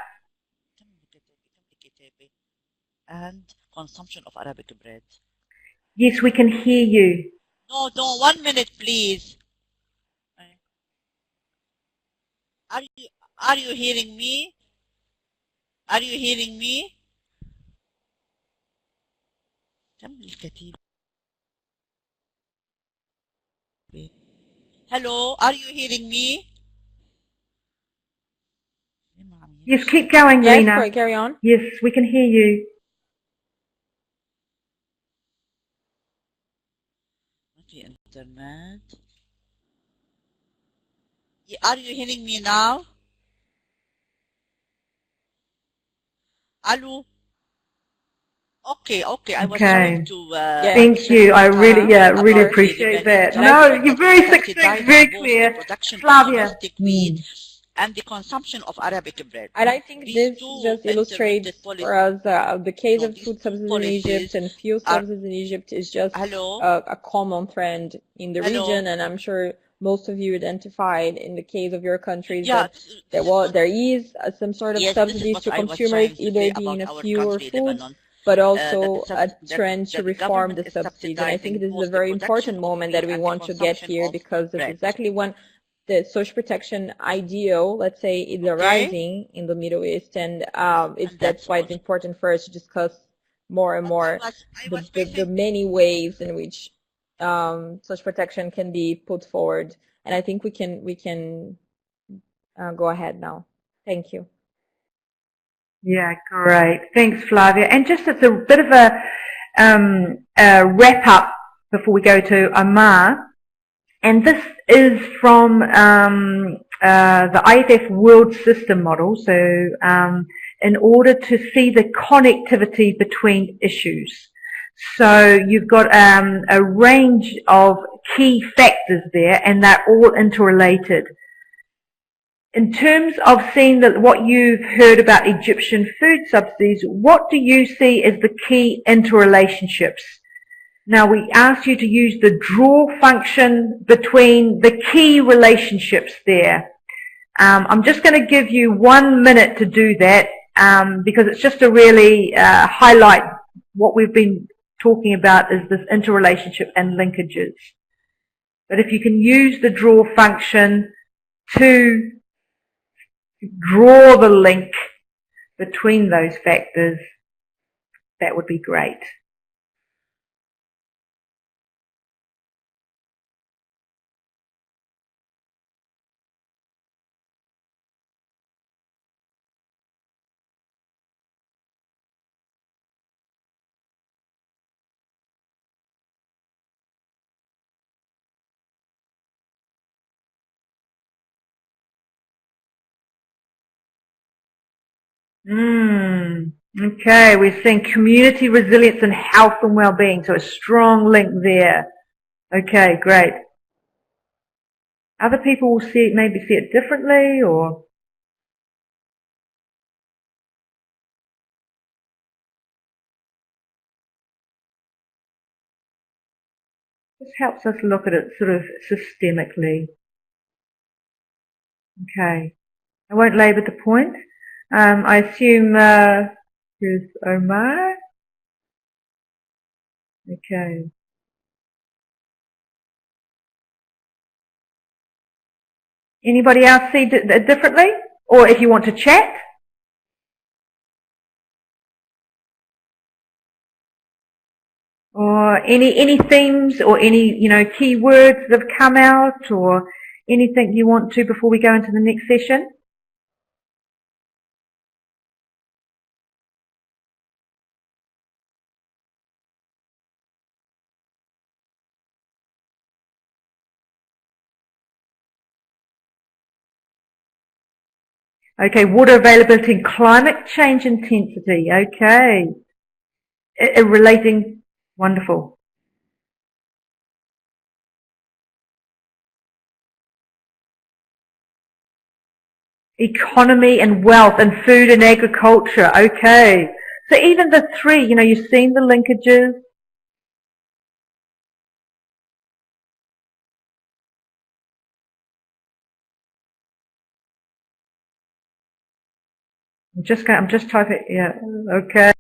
And consumption of Arabic bread. Yes, we can hear you. No, 1 minute, please. Are you hearing me? Are you hearing me? Hello, are you hearing me? Yes, keep going, Yes, Lena. carry on. Yes, we can hear you. Internet. Are you hearing me now? Hello. Okay. I was trying to. Thank you. I really appreciate that. No, you're very succinct, very clear. Flavia. And the consumption of Arabic bread. And I think this just illustrates for us the case of food subsidies in Egypt and fuel subsidies in Egypt is just a common trend in the region, and I'm sure most of you identified in the case of your countries that there is some sort of subsidies to consumers, either being a fuel or food, but also a trend to reform the subsidies. And I think this is a very important moment that we want to get here, because it's exactly when the social protection ideal, let's say, is arising in the Middle East, and that's why it's important for us to discuss more and more the many ways in which social protection can be put forward. And I think we can go ahead now. Thank you. Yeah, great. Thanks, Flavia. And just as a bit of a wrap up before we go to Amar, and this is from the IFF World System Model. So in order to see the connectivity between issues. So you've got a range of key factors there, and they're all interrelated. In terms of seeing what you've heard about Egyptian food subsidies, what do you see as the key interrelationships? Now, we ask you to use the draw function between the key relationships there. I'm just going to give you 1 minute to do that, because it's just to really highlight what we've been talking about is this interrelationship and linkages. But if you can use the draw function to draw the link between those factors, that would be great. Okay, we're seeing community resilience and health and well-being, so a strong link there. Okay, great. Other people will maybe see it differently, or this helps us look at it sort of systemically. Okay, I won't labour the point. I assume here's Omar. Okay. Anybody else see it differently? Or if you want to chat? Or any themes or any, key words that have come out, or anything you want to before we go into the next session? Okay, water availability and climate change intensity. Okay. Relating, wonderful. Economy and wealth and food and agriculture. Okay. So even the three, you've seen the linkages. I'm just typing, yeah, okay.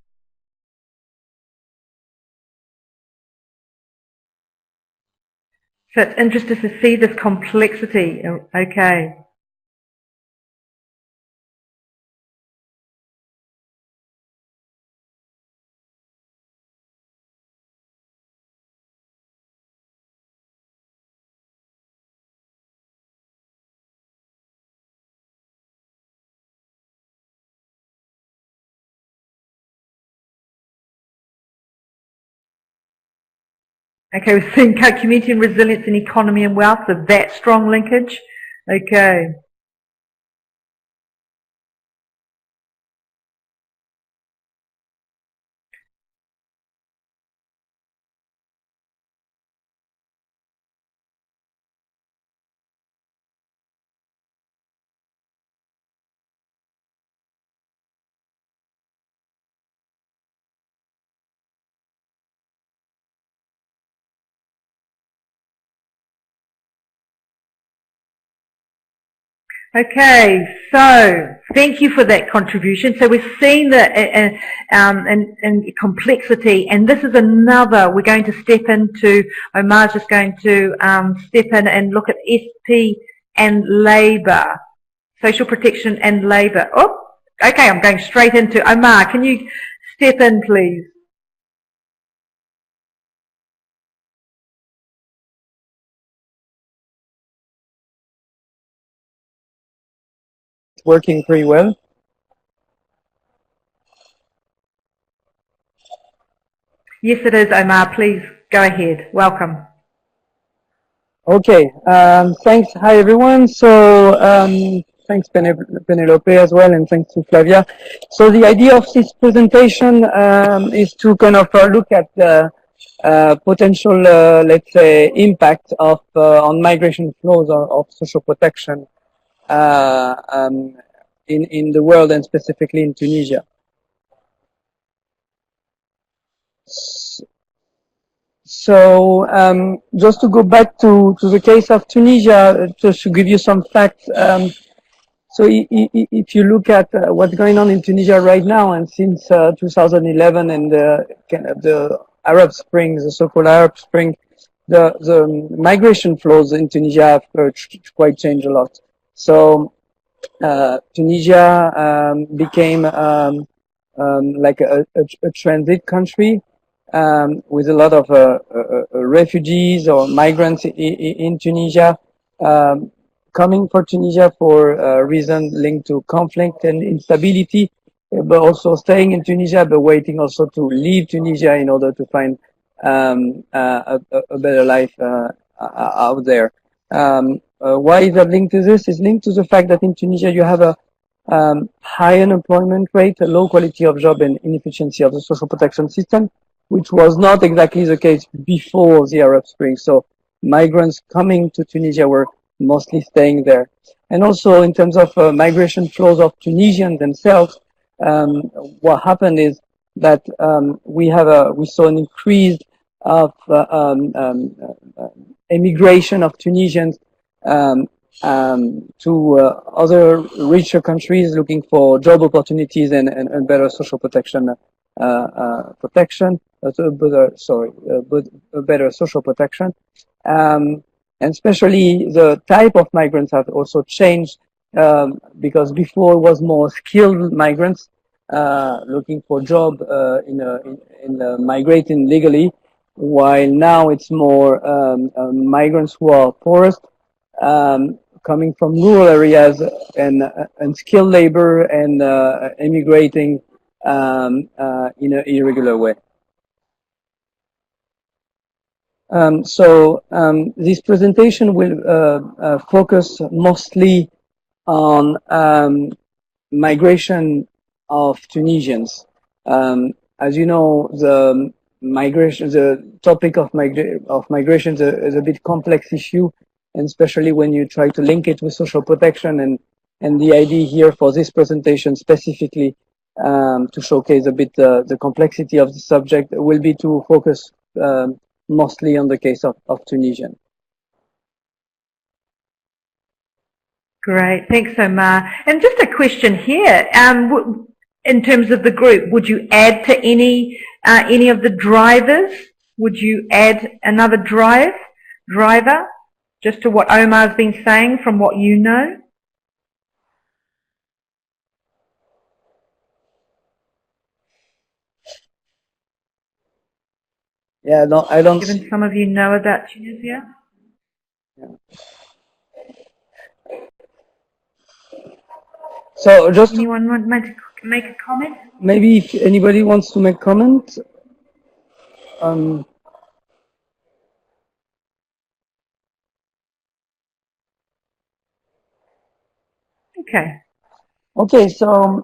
So it's interesting to see this complexity, okay. Okay, we're seeing community and resilience and economy and wealth, so that strong linkage. Okay. Okay, so thank you for that contribution. So we've seen the and complexity, and this is another. We're going to step into. Omar's just going to step in and look at SP and labour, social protection and labour. Oh, okay, I'm going straight into Omar. Can you step in, please? Working pretty well. Yes, it is, Omar. Please go ahead. Welcome. Okay. Thanks. Hi, everyone. So thanks, Penelope, as well, and thanks to Flavia. So the idea of this presentation is to kind of look at the potential, let's say, impact of on migration flows of social protection in the world, and specifically in Tunisia. So just to go back to the case of Tunisia, just to give you some facts. So if you look at what's going on in Tunisia right now, and since 2011 and the Arab Spring, the so-called Arab Spring, the migration flows in Tunisia have quite changed a lot. So Tunisia became like a transit country with a lot of refugees or migrants in Tunisia coming for Tunisia for reasons linked to conflict and instability, but also staying in Tunisia, but waiting also to leave Tunisia in order to find a better life out there. Why is that linked to this? It's linked to the fact that in Tunisia you have a high unemployment rate, a low quality of job, and inefficiency of the social protection system, which was not exactly the case before the Arab Spring. So migrants coming to Tunisia were mostly staying there. And also in terms of migration flows of Tunisians themselves, what happened is that we saw an increase of emigration of Tunisians to other richer countries looking for job opportunities and better social protection better social protection. And especially the type of migrants have also changed because before it was more skilled migrants looking for job in migrating legally, while now it's more migrants who are poorest, coming from rural areas and unskilled labor and emigrating in an irregular way. This presentation will focus mostly on migration of Tunisians. As you know, the topic of migration is a bit complex issue, and especially when you try to link it with social protection. And the idea here for this presentation specifically to showcase a bit the complexity of the subject will be to focus mostly on the case of Tunisian. Great, thanks, Omar. And just a question here, in terms of the group, would you add to any of the drivers? Would you add another driver, just to what Omar's been saying from what you know? Yeah, no, I don't. Given some of you know about Tunisia. Yeah. So just anyone want to make a comment? Maybe if anybody wants to make comment. Okay. Okay, so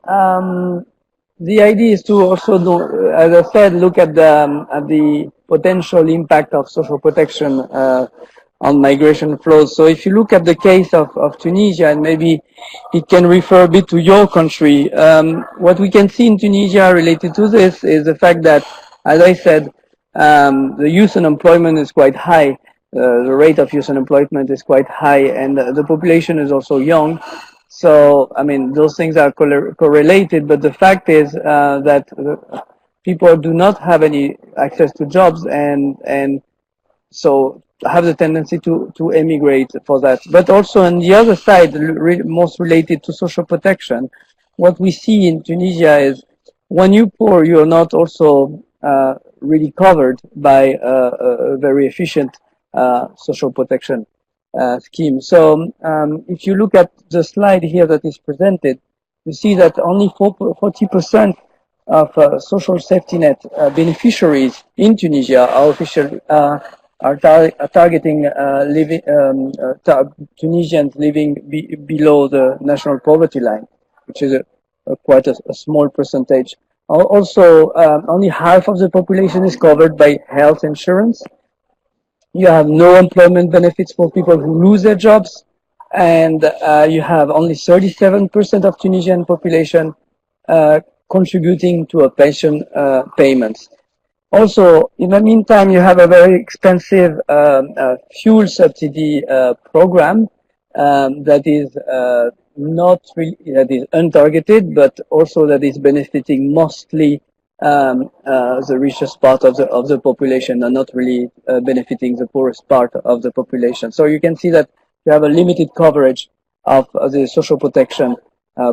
the idea is to also do, as I said, look at the potential impact of social protection on migration flows. So if you look at the case of Tunisia, and maybe it can refer a bit to your country, what we can see in Tunisia related to this is the fact that, as I said, the youth unemployment is quite high. The rate of youth unemployment is quite high, and the population is also young. So, I mean, those things are correlated, but the fact is that people do not have any access to jobs, and so have the tendency to emigrate for that. But also on the other side, most related to social protection, what we see in Tunisia is when you're poor, you're not also really covered by a very efficient social protection scheme. So if you look at the slide here that is presented, you see that only 40% of social safety net beneficiaries in Tunisia are officially are targeting Tunisians living below the national poverty line, which is quite a small percentage. Also, only half of the population is covered by health insurance. You have no employment benefits for people who lose their jobs, and you have only 37% of Tunisian population contributing to a pension payments. Also, in the meantime, you have a very expensive fuel subsidy program that is not really, that is untargeted, but also that is benefiting mostly the richest part of the population, and not really benefiting the poorest part of the population. So you can see that you have a limited coverage of the social protection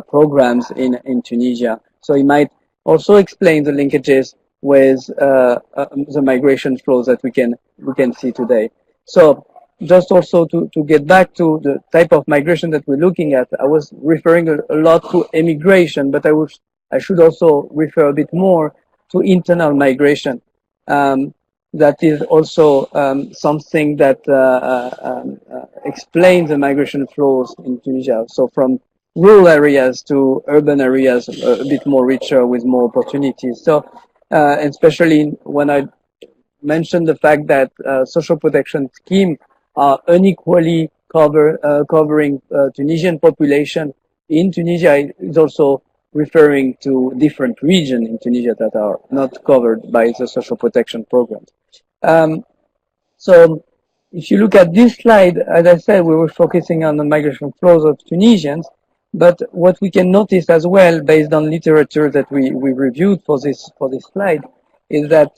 programs in Tunisia. So it might also explain the linkages with the migration flows that we can see today. So just also to get back to the type of migration that we're looking at, I was referring a lot to immigration, but I should also refer a bit more to internal migration. That is also something that explains the migration flows in Tunisia. So from rural areas to urban areas a bit more richer with more opportunities. So, especially when I mentioned the fact that social protection schemes are unequally covering Tunisian population in Tunisia, is also referring to different regions in Tunisia that are not covered by the social protection programs. So if you look at this slide, as I said, we were focusing on the migration flows of Tunisians, but what we can notice as well, based on literature that we reviewed for this slide, is that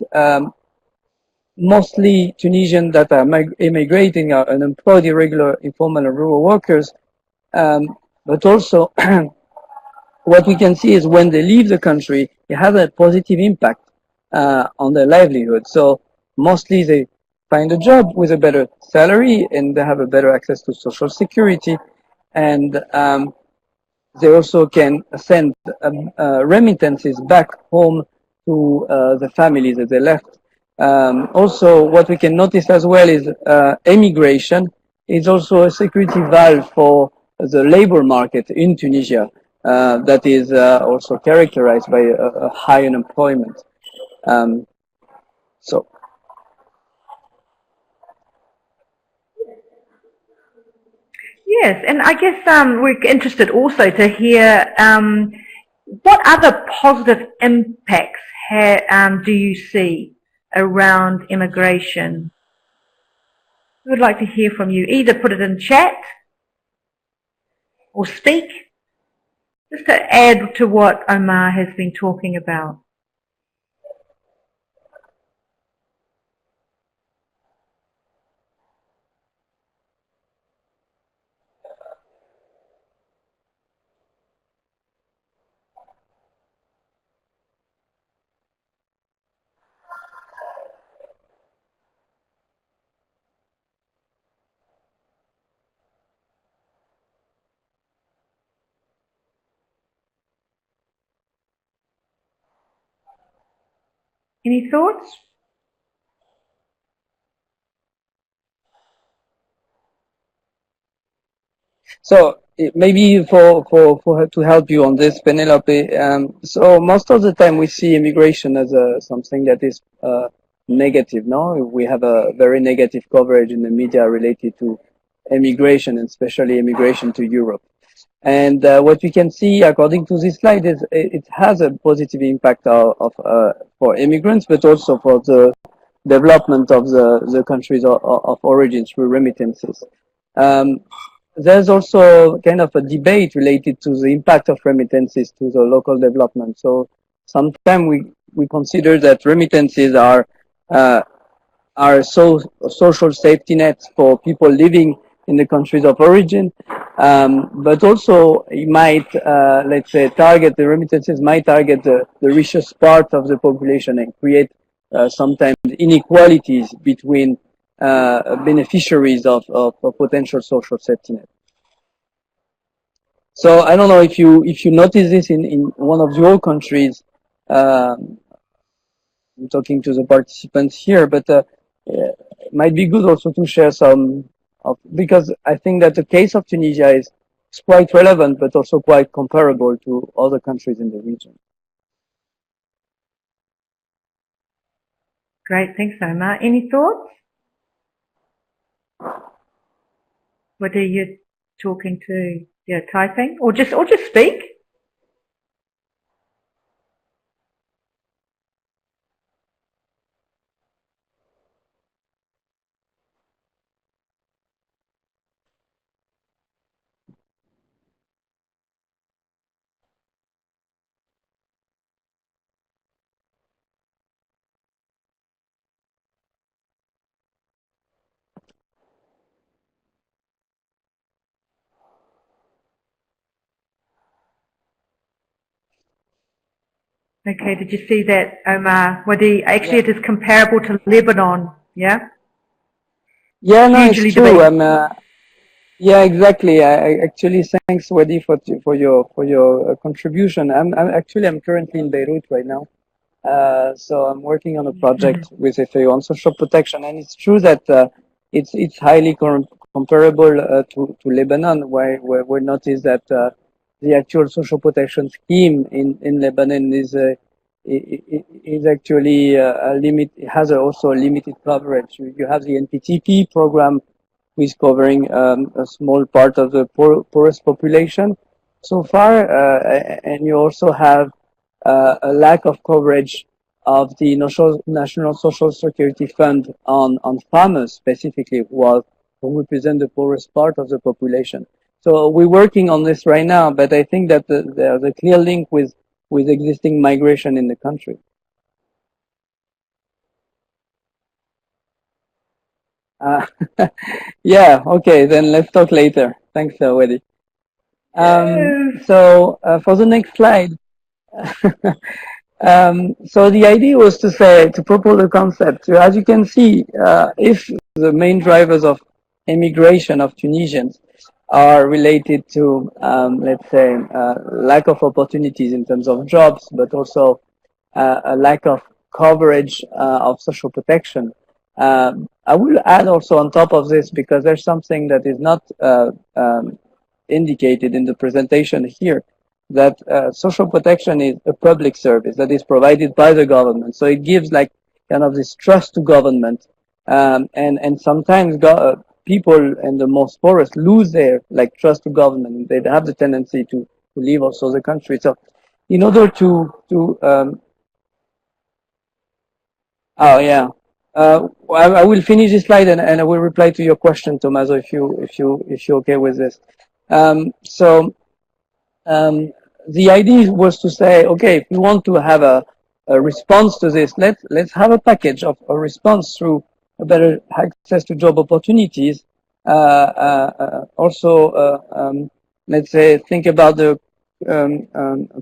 mostly Tunisians that are immigrating are unemployed, irregular, informal, and rural workers, but also what we can see is when they leave the country, it has a positive impact on their livelihood. So mostly they find a job with a better salary and they have a better access to social security, and they also can send remittances back home to the families that they left. Also, what we can notice as well is immigration is also a security valve for the labor market in Tunisia that is also characterized by a high unemployment. So. Yes, and I guess we're interested also to hear what other positive impacts do you see around immigration? We would like to hear from you. Either put it in chat or speak, just to add to what Omar has been talking about. Any thoughts? So maybe to help you on this, Penelope. So most of the time we see immigration as something that is negative. No, we have a very negative coverage in the media related to immigration, and especially immigration to Europe. And what we can see, according to this slide, is it has a positive impact for immigrants, but also for the development of the countries of origin through remittances. There's also kind of a debate related to the impact of remittances to the local development. So sometimes we consider that remittances are social safety nets for people living in the countries of origin, but also it might, let's say, the remittances might target the richest part of the population and create sometimes inequalities between beneficiaries of potential social safety net. So I don't know if you notice this in one of your countries. I'm talking to the participants here, but it might be good also to share some because I think that the case of Tunisia is quite relevant, but also quite comparable to other countries in the region. Great, thanks, Omar. Any thoughts? What are you talking to? Yeah, typing, or just speak. Okay, did you see that, Omar? Actually, it is comparable to Lebanon, yeah? Yeah, no, it's true. Yeah, exactly. I actually thanks Wadi for your contribution. I'm currently in Beirut right now, so I'm working on a project with FAO on social protection, and it's true that it's highly comparable to Lebanon, where we notice that the actual social protection scheme in Lebanon is actually has also a limited coverage. You have the NPTP program, which is covering a small part of the poorest population so far, and you also have a lack of coverage of the National Social Security Fund on farmers specifically, who represent the poorest part of the population. So we're working on this right now, but I think that there's a clear link with existing migration in the country. Yeah, okay, then let's talk later. Thanks, Weddy. So for the next slide, so the idea was to propose a concept. So as you can see, if the main drivers of immigration of Tunisians are related to, let's say, lack of opportunities in terms of jobs, but also a lack of coverage of social protection. I will add also on top of this, because there's something that is not indicated in the presentation here, that social protection is a public service that is provided by the government. So it gives like kind of this trust to government, and sometimes people in the most poorest lose their like trust to government. They have the tendency to leave also the country. So in order oh yeah. I will finish this slide and I will reply to your question, Tommaso, if you're okay with this. The idea was to say, okay, if we want to have a response to this, let's have a package of a response through a better access to job opportunities. Let's say think about the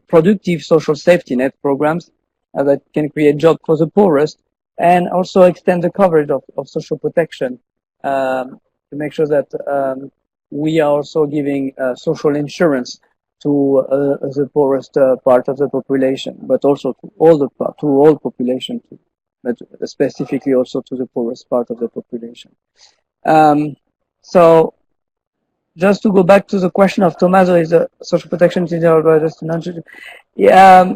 productive social safety net programs that can create jobs for the poorest, and also extend the coverage of social protection to make sure that we are also giving social insurance to the poorest part of the population, but also to all population, but specifically also to the poorest part of the population. So just to go back to the question of Tommaso, is the social protection in the yeah.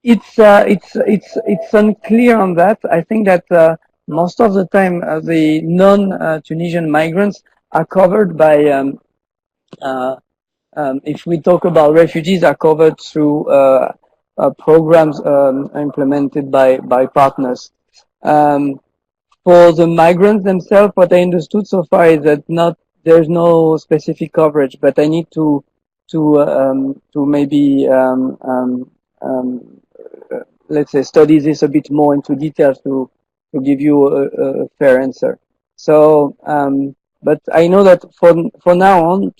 It's unclear on that. I think that most of the time the non-Tunisian migrants are covered by, if we talk about refugees, are covered through programs implemented by partners. For the migrants themselves, what I understood so far is that there's no specific coverage, but I need to maybe let's say study this a bit more into details to give you a fair answer. So, but I know that for now on,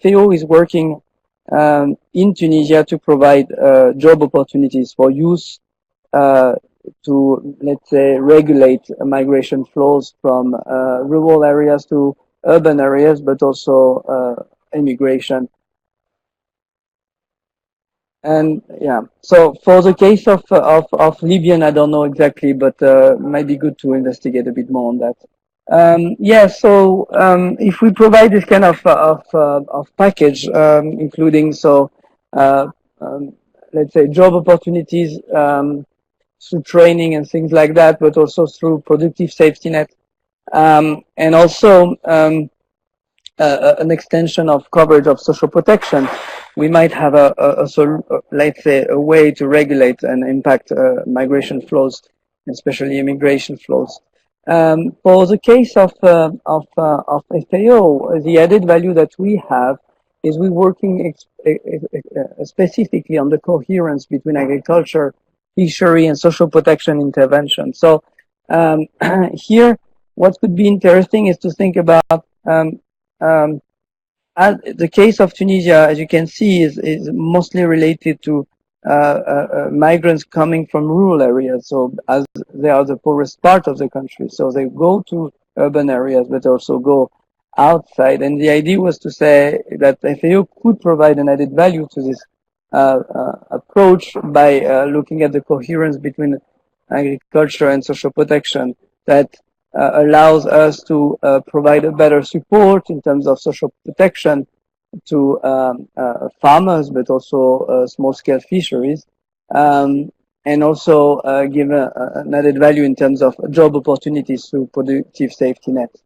FAO is working in Tunisia to provide job opportunities for youth to, let's say, regulate migration flows from rural areas to urban areas, but also immigration. And yeah, so for the case of Libyan, I don't know exactly, but might be good to investigate a bit more on that. Yeah, so if we provide this kind of package, including let's say job opportunities through training and things like that, but also through productive safety net, and also an extension of coverage of social protection, we might have let's say a way to regulate and impact migration flows, especially immigration flows. For the case of FAO, the added value that we have is we're working specifically on the coherence between agriculture, fishery, and social protection intervention. So here, what could be interesting is to think about the case of Tunisia, as you can see, is mostly related to migrants coming from rural areas. So as they are the poorest part of the country, so they go to urban areas, but also go outside. And the idea was to say that FAO could provide an added value to this approach by looking at the coherence between agriculture and social protection that allows us to provide a better support in terms of social protection farmers, but also small-scale fisheries, and also give an added value in terms of job opportunities through productive safety nets.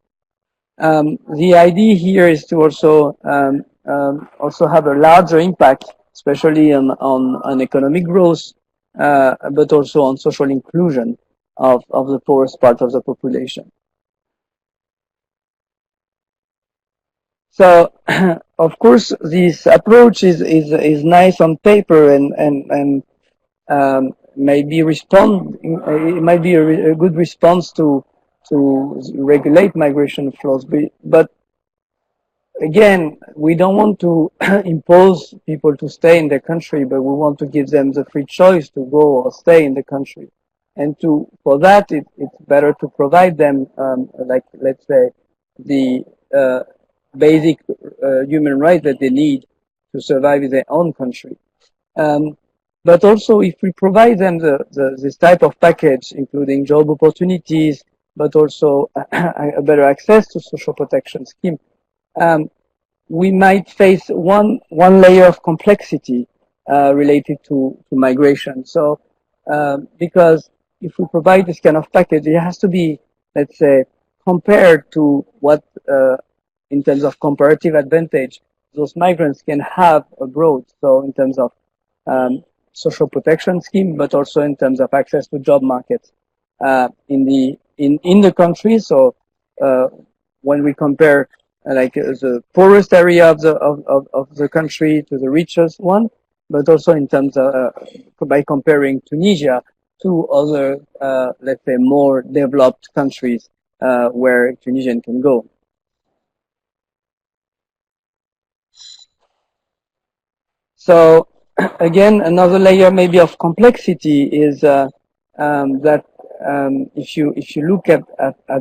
The idea here is to also have a larger impact, especially on economic growth, but also on social inclusion of the poorest part of the population. So, of course, this approach is nice on paper and maybe it might be a good response to regulate migration flows, but again, we don't want to impose people to stay in their country, but we want to give them the free choice to go or stay in the country. And for that, it's better to provide them, like, let's say, the basic human rights that they need to survive in their own country. But also, if we provide them this type of package, including job opportunities, but also a better access to social protection scheme, we might face one layer of complexity related to migration. So, because if we provide this kind of package, it has to be, let's say, compared to what, in terms of comparative advantage, those migrants can have abroad. So, in terms of social protection scheme, but also in terms of access to job markets in the country. So, when we compare like the poorest area of the country to the richest one, but also in terms of by comparing Tunisia to other let's say more developed countries where Tunisian can go. So again, another layer maybe of complexity is that if you look at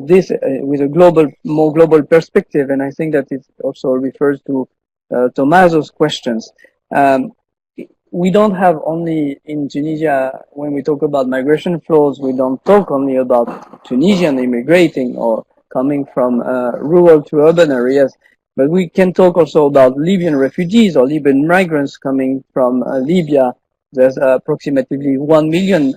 this with a more global perspective, and I think that it also refers to Tommaso's questions. We don't have only in Tunisia, when we talk about migration flows, we don't talk only about Tunisian immigrating or coming from rural to urban areas, but we can talk also about Libyan refugees or Libyan migrants coming from Libya. There's approximately 1 million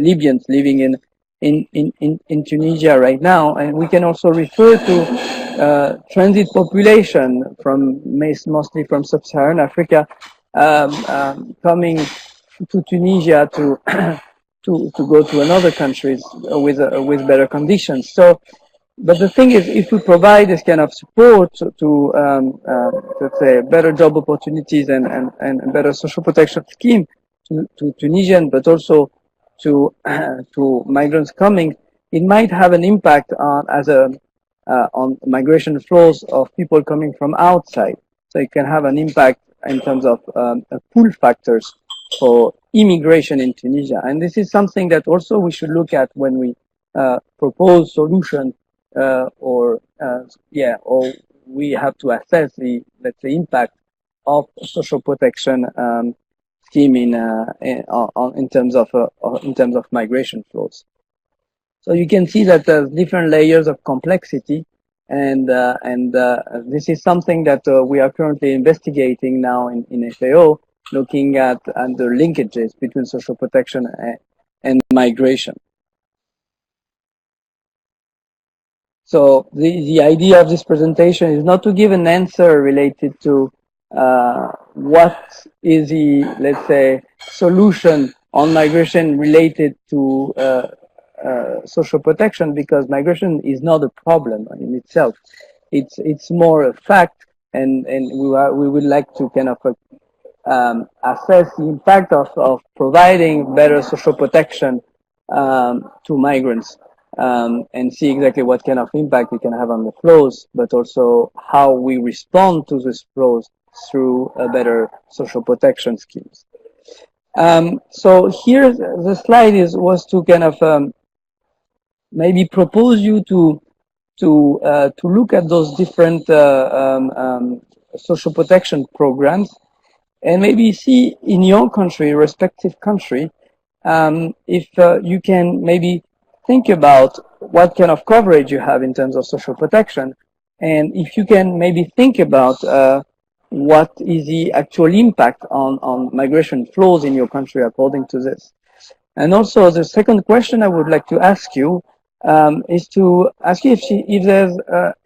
Libyans living in Tunisia right now, and we can also refer to transit population from mostly from sub-Saharan Africa coming to Tunisia to to go to another countries with better conditions. So. But the thing is, if we provide this kind of support to let's say, better job opportunities and better social protection scheme to Tunisian, but also to migrants coming, it might have an impact on migration flows of people coming from outside. So it can have an impact in terms of pull factors for immigration in Tunisia. And this is something that also we should look at when we propose solutions. Or we have to assess the, let's say, impact of social protection scheme in terms of migration flows. So you can see that there's different layers of complexity, and this is something that we are currently investigating now in FAO, looking at the linkages between social protection and migration. So the idea of this presentation is not to give an answer related to what is the, let's say, solution on migration related to social protection, because migration is not a problem in itself. It's more a fact, and we would like to kind of assess the impact of providing better social protection to migrants. And see exactly what kind of impact it can have on the flows, but also how we respond to these flows through a better social protection schemes. So here the slide was to kind of maybe propose you to look at those different social protection programs, and maybe see in your country, respective country, if you can maybe think about what kind of coverage you have in terms of social protection, And if you can maybe think about what is the actual impact on migration flows in your country according to this. And also the second question I would like to ask you is to ask you if there's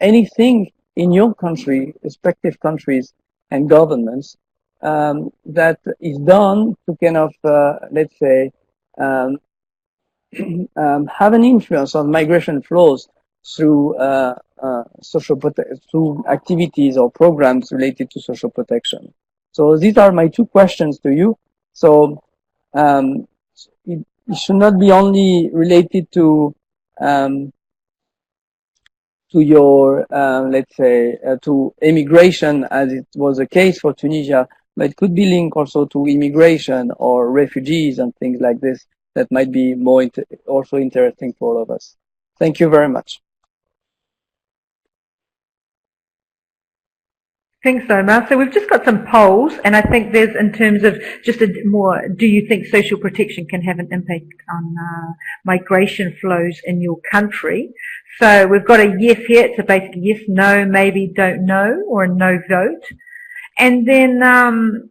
anything in your country, respective countries and governments, that is done to kind of, let's say, have an influence on migration flows through through activities or programs related to social protection. So these are my two questions to you. So it should not be only related to your let's say to immigration, as it was the case for Tunisia, but it could be linked also to immigration or refugees and things like this that might be more also interesting for all of us. Thank you very much. Thanks, Omar. So we've just got some polls, and I think there's, in terms of just a more, do you think social protection can have an impact on migration flows in your country? So we've got a yes here. It's a basic yes, no, maybe, don't know, or a no vote. And then,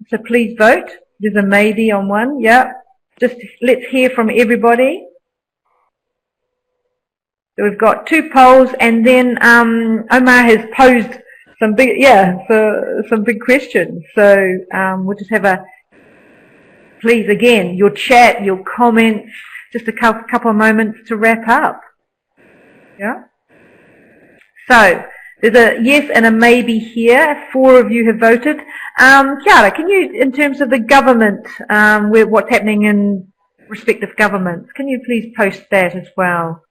so please vote. There's a maybe on one. Yeah. Just let's hear from everybody. So we've got two polls, and then Omar has posed some big, some big questions. So we'll just have a, please again, your chat, your comments, just a couple of moments to wrap up. Yeah. So there's a yes and a maybe here. 4 of you have voted. Chiara, can you, in terms of the government, what's happening in respective governments, can you please post that as well?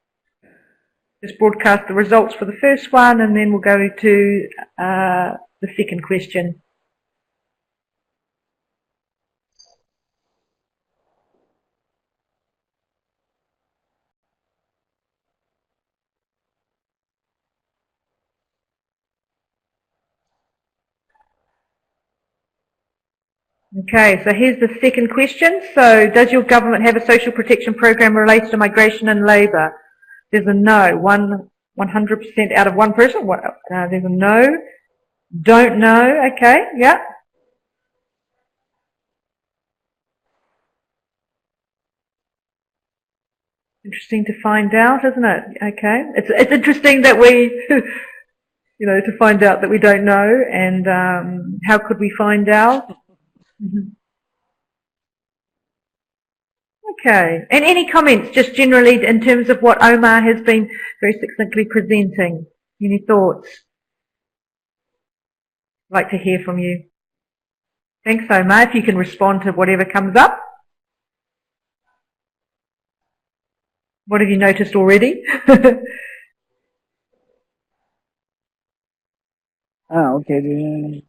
Just broadcast the results for the first one, and then we'll go to the second question. Okay, so here's the second question. So, does your government have a social protection program related to migration and labour? There's a no, 100% out of one person. There's a no, don't know. Okay, yeah. Interesting to find out, isn't it? Okay, it's interesting that we, to find out that we don't know, and how could we find out? Okay, and any comments just generally in terms of what Omar has been very succinctly presenting? Any thoughts? I'd like to hear from you. Thanks, Omar. If you can respond to whatever comes up. What have you noticed already? Okay.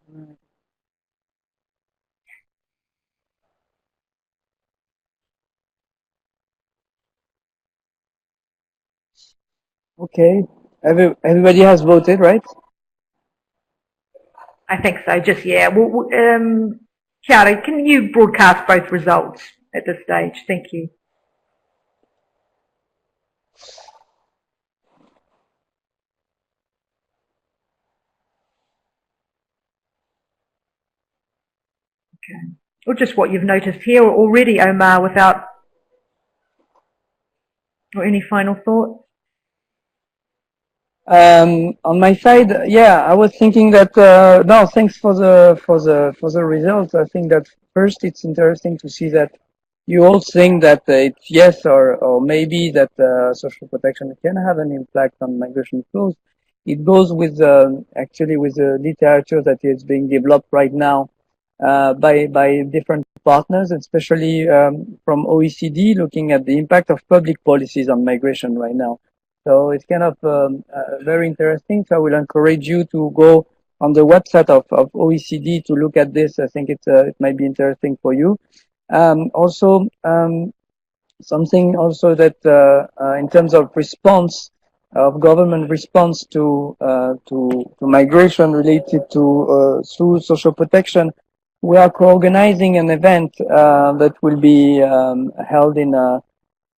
Okay. Everybody has voted, right? I think so. Just yeah. Well, Chiara, can you broadcast both results at this stage? Thank you. Okay. Or just what you've noticed here already, Omar, without, or any final thoughts? On my side, yeah, I was thinking that no, thanks for the results. I think that first it's interesting to see that you all think that it's yes or maybe that social protection can have an impact on migration flows. It goes with actually with the literature that is being developed right now by different partners, especially from OECD, looking at the impact of public policies on migration right now. So it's kind of very interesting. So I will encourage you to go on the website of OECD to look at this. I think it might be interesting for you. Also, something also that in terms of response of government response to migration related to through social protection, we are co-organizing an event that will be held in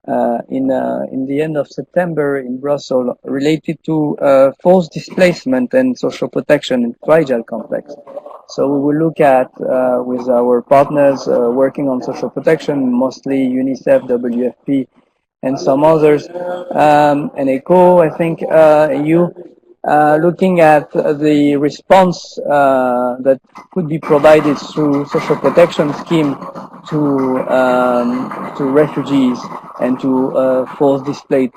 in the end of September in Brussels related to forced displacement and social protection in fragile complex. So we will look at with our partners working on social protection, mostly UNICEF, WFP, and some others, and ECHO, I think, EU, looking at the response that could be provided through social protection scheme to refugees and to forced displaced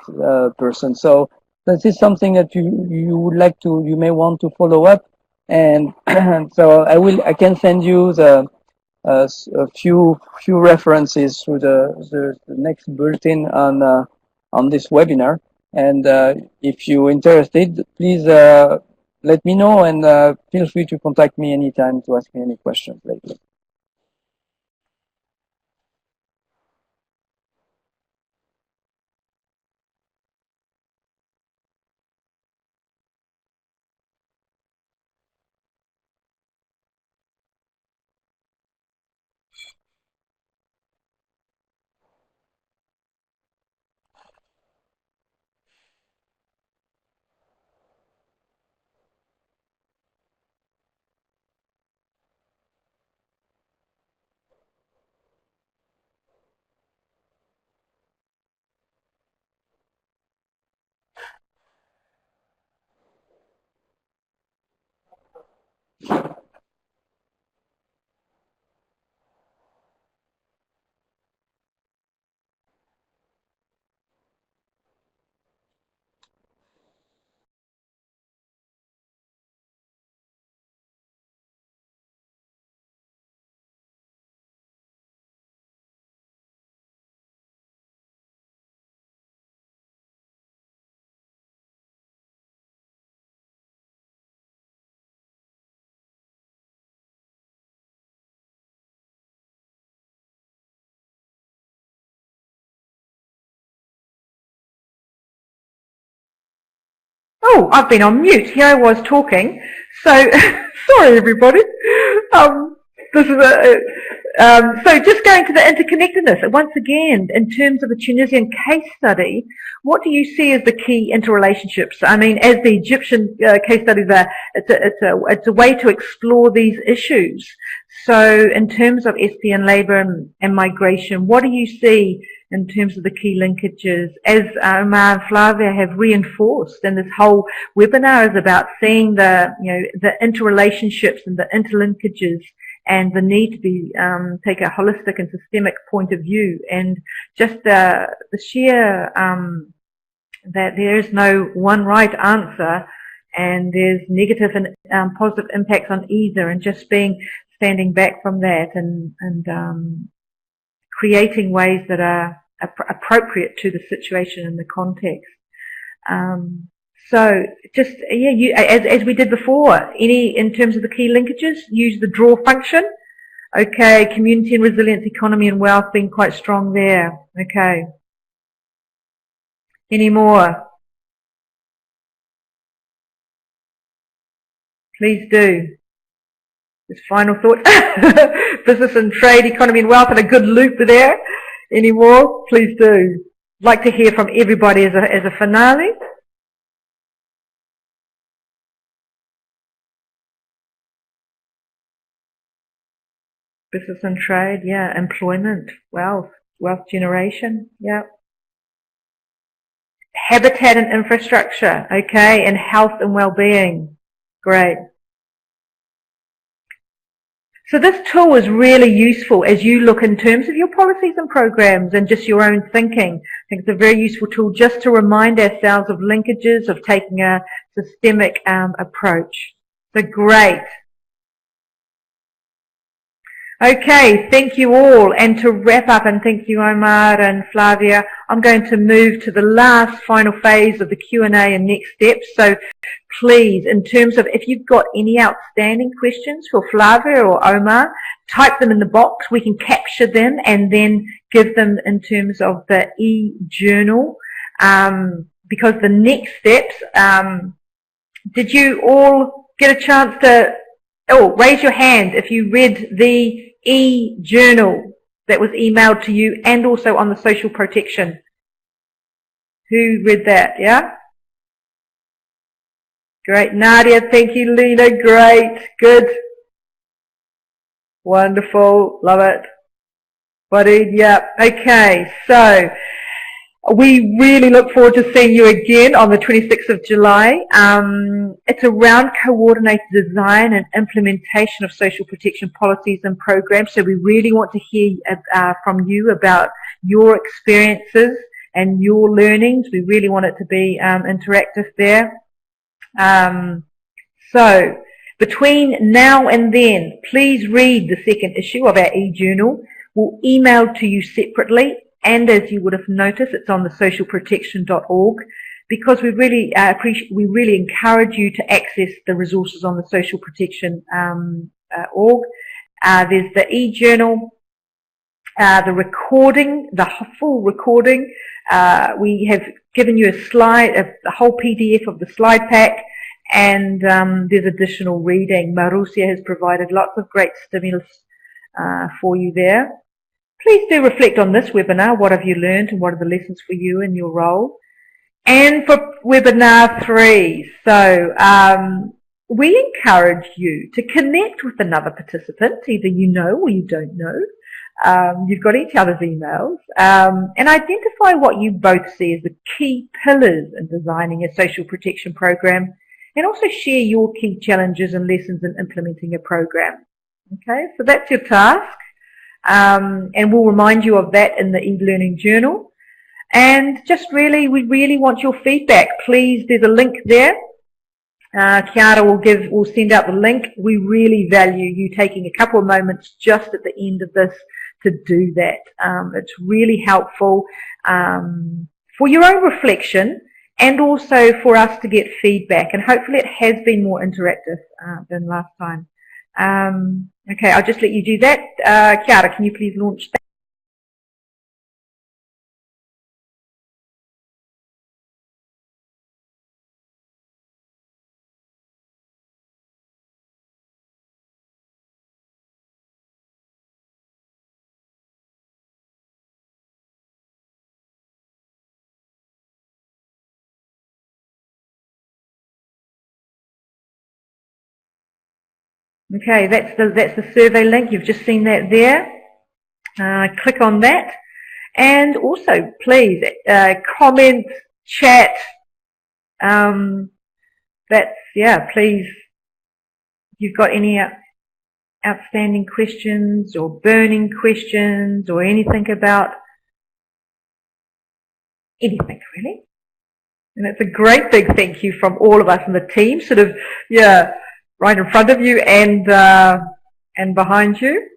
persons. So this is something that you would like to, you may want to follow up, and so I can send you a few references through the next bulletin on this webinar. And if you're interested, please let me know, and feel free to contact me anytime to ask me any questions later. Oh, I've been on mute. Here I was talking. So, sorry everybody. This is so just going to the interconnectedness. Once again, in terms of the Tunisian case study, what do you see as the key interrelationships? I mean, as the Egyptian case studies are, it's a way to explore these issues. So in terms of SPN labour and migration, what do you see in terms of the key linkages, as Omar and Flavia have reinforced, and this whole webinar is about seeing the interrelationships and the interlinkages, and the need to be take a holistic and systemic point of view, and just the sheer that there is no one right answer, and there's negative and positive impacts on either, and just standing back from that and creating ways that are appropriate to the situation and the context. So just, yeah, as we did before, in terms of the key linkages, use the draw function. Okay, community and resilience, economy and wealth being quite strong there. Okay. Any more? Please do. Just final thought. Business and trade, economy and wealth, and a good loop there. Any more? Please do. Like to hear from everybody as a finale. Business and trade, yeah. Employment, wealth generation, yeah. Habitat and infrastructure, okay, and health and well-being. Great. So this tool is really useful as you look in terms of your policies and programs and just your own thinking. I think it's a very useful tool just to remind ourselves of linkages, of taking a systemic approach. So great. Okay, thank you all. And to wrap up, and thank you Omar and Flavia, I'm going to move to the last final phase of the Q&A and next steps. So please, in terms of if you've got any outstanding questions for Flavia or Omar, type them in the box. We can capture them and then give them in terms of the e-journal. Because the next steps, did you all get a chance to, raise your hand if you read the e-journal that was emailed to you and also on the social protection Who read that? Yeah? Great. Nadia, thank you. Lena, great. Good. Wonderful. Love it. Buddy, yeah. Okay, so we really look forward to seeing you again on the 26th of July. It's around coordinated design and implementation of social protection policies and programs. So we really want to hear from you about your experiences and your learnings. We really want it to be interactive there. So between now and then, please read the second issue of our e-journal. We'll email to you separately, and as you would have noticed, it's on the socialprotection.org, because we really we really encourage you to access the resources on the social protection org. There's the e-journal, the recording, the full recording. We have given you a slide, a whole PDF of the slide pack, and there's additional reading. Marusia has provided lots of great stimulus for you there. Please do reflect on this webinar. What have you learned and what are the lessons for you in your role? And for webinar 3, so we encourage you to connect with another participant, either you know or you don't know. You've got each other's emails, and identify what you both see as the key pillars in designing a social protection program, and also share your key challenges and lessons in implementing a program. Okay, so that's your task. And we'll remind you of that in the e-learning journal. And just really, we really want your feedback. Please, there's a link there. Chiara will send out the link. We really value you taking a couple of moments just at the end of this to do that. It's really helpful for your own reflection and also for us to get feedback. And hopefully it has been more interactive than last time. Okay, I'll just let you do that. Chiara, can you please launch that? Okay, that's the survey link. You've just seen that there. Click on that, and also please comment, chat. Please. If you've got any outstanding questions or burning questions or anything about anything really, and it's a great big thank you from all of us in the team. Sort of, yeah. Right in front of you and behind you.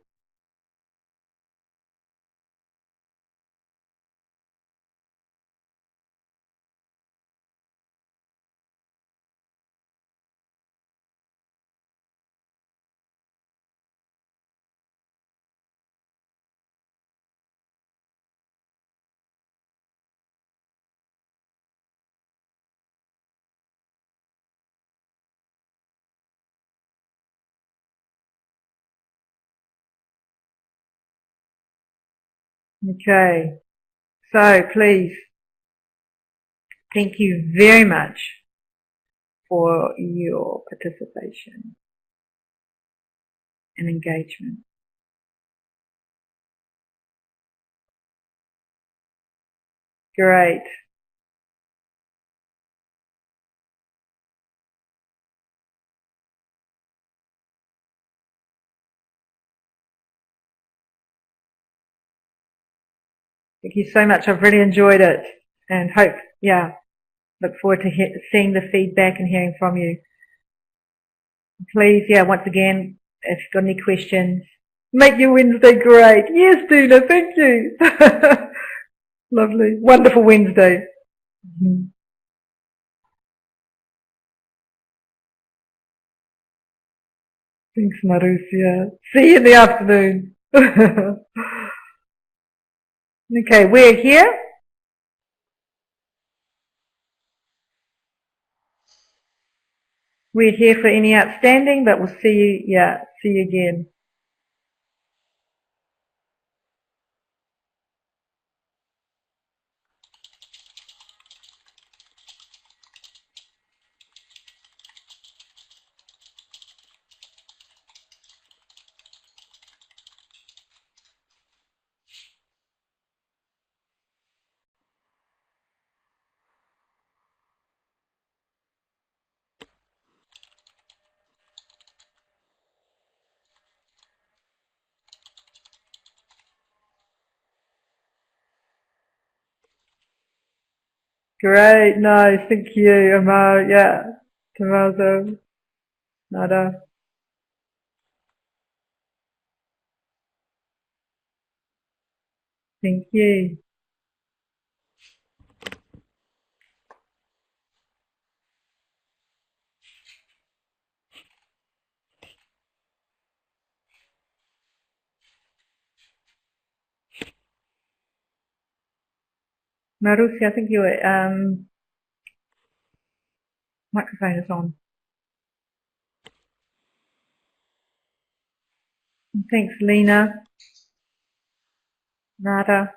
Okay, so please, thank you very much for your participation and engagement. Great. Thank you so much. I've really enjoyed it, and look forward to seeing the feedback and hearing from you. Please, once again, if you've got any questions, make your Wednesday great. Yes, Duna, thank you. Lovely. Wonderful Wednesday. Thanks, Marusia. See you in the afternoon. Okay, we're here. We're here for any outstanding, but we'll see you, see you again. Great, nice, thank you, Amar. Yeah, Tomato, nada. Thank you. Marusi, I think your microphone is on. Thanks, Lena. Nada.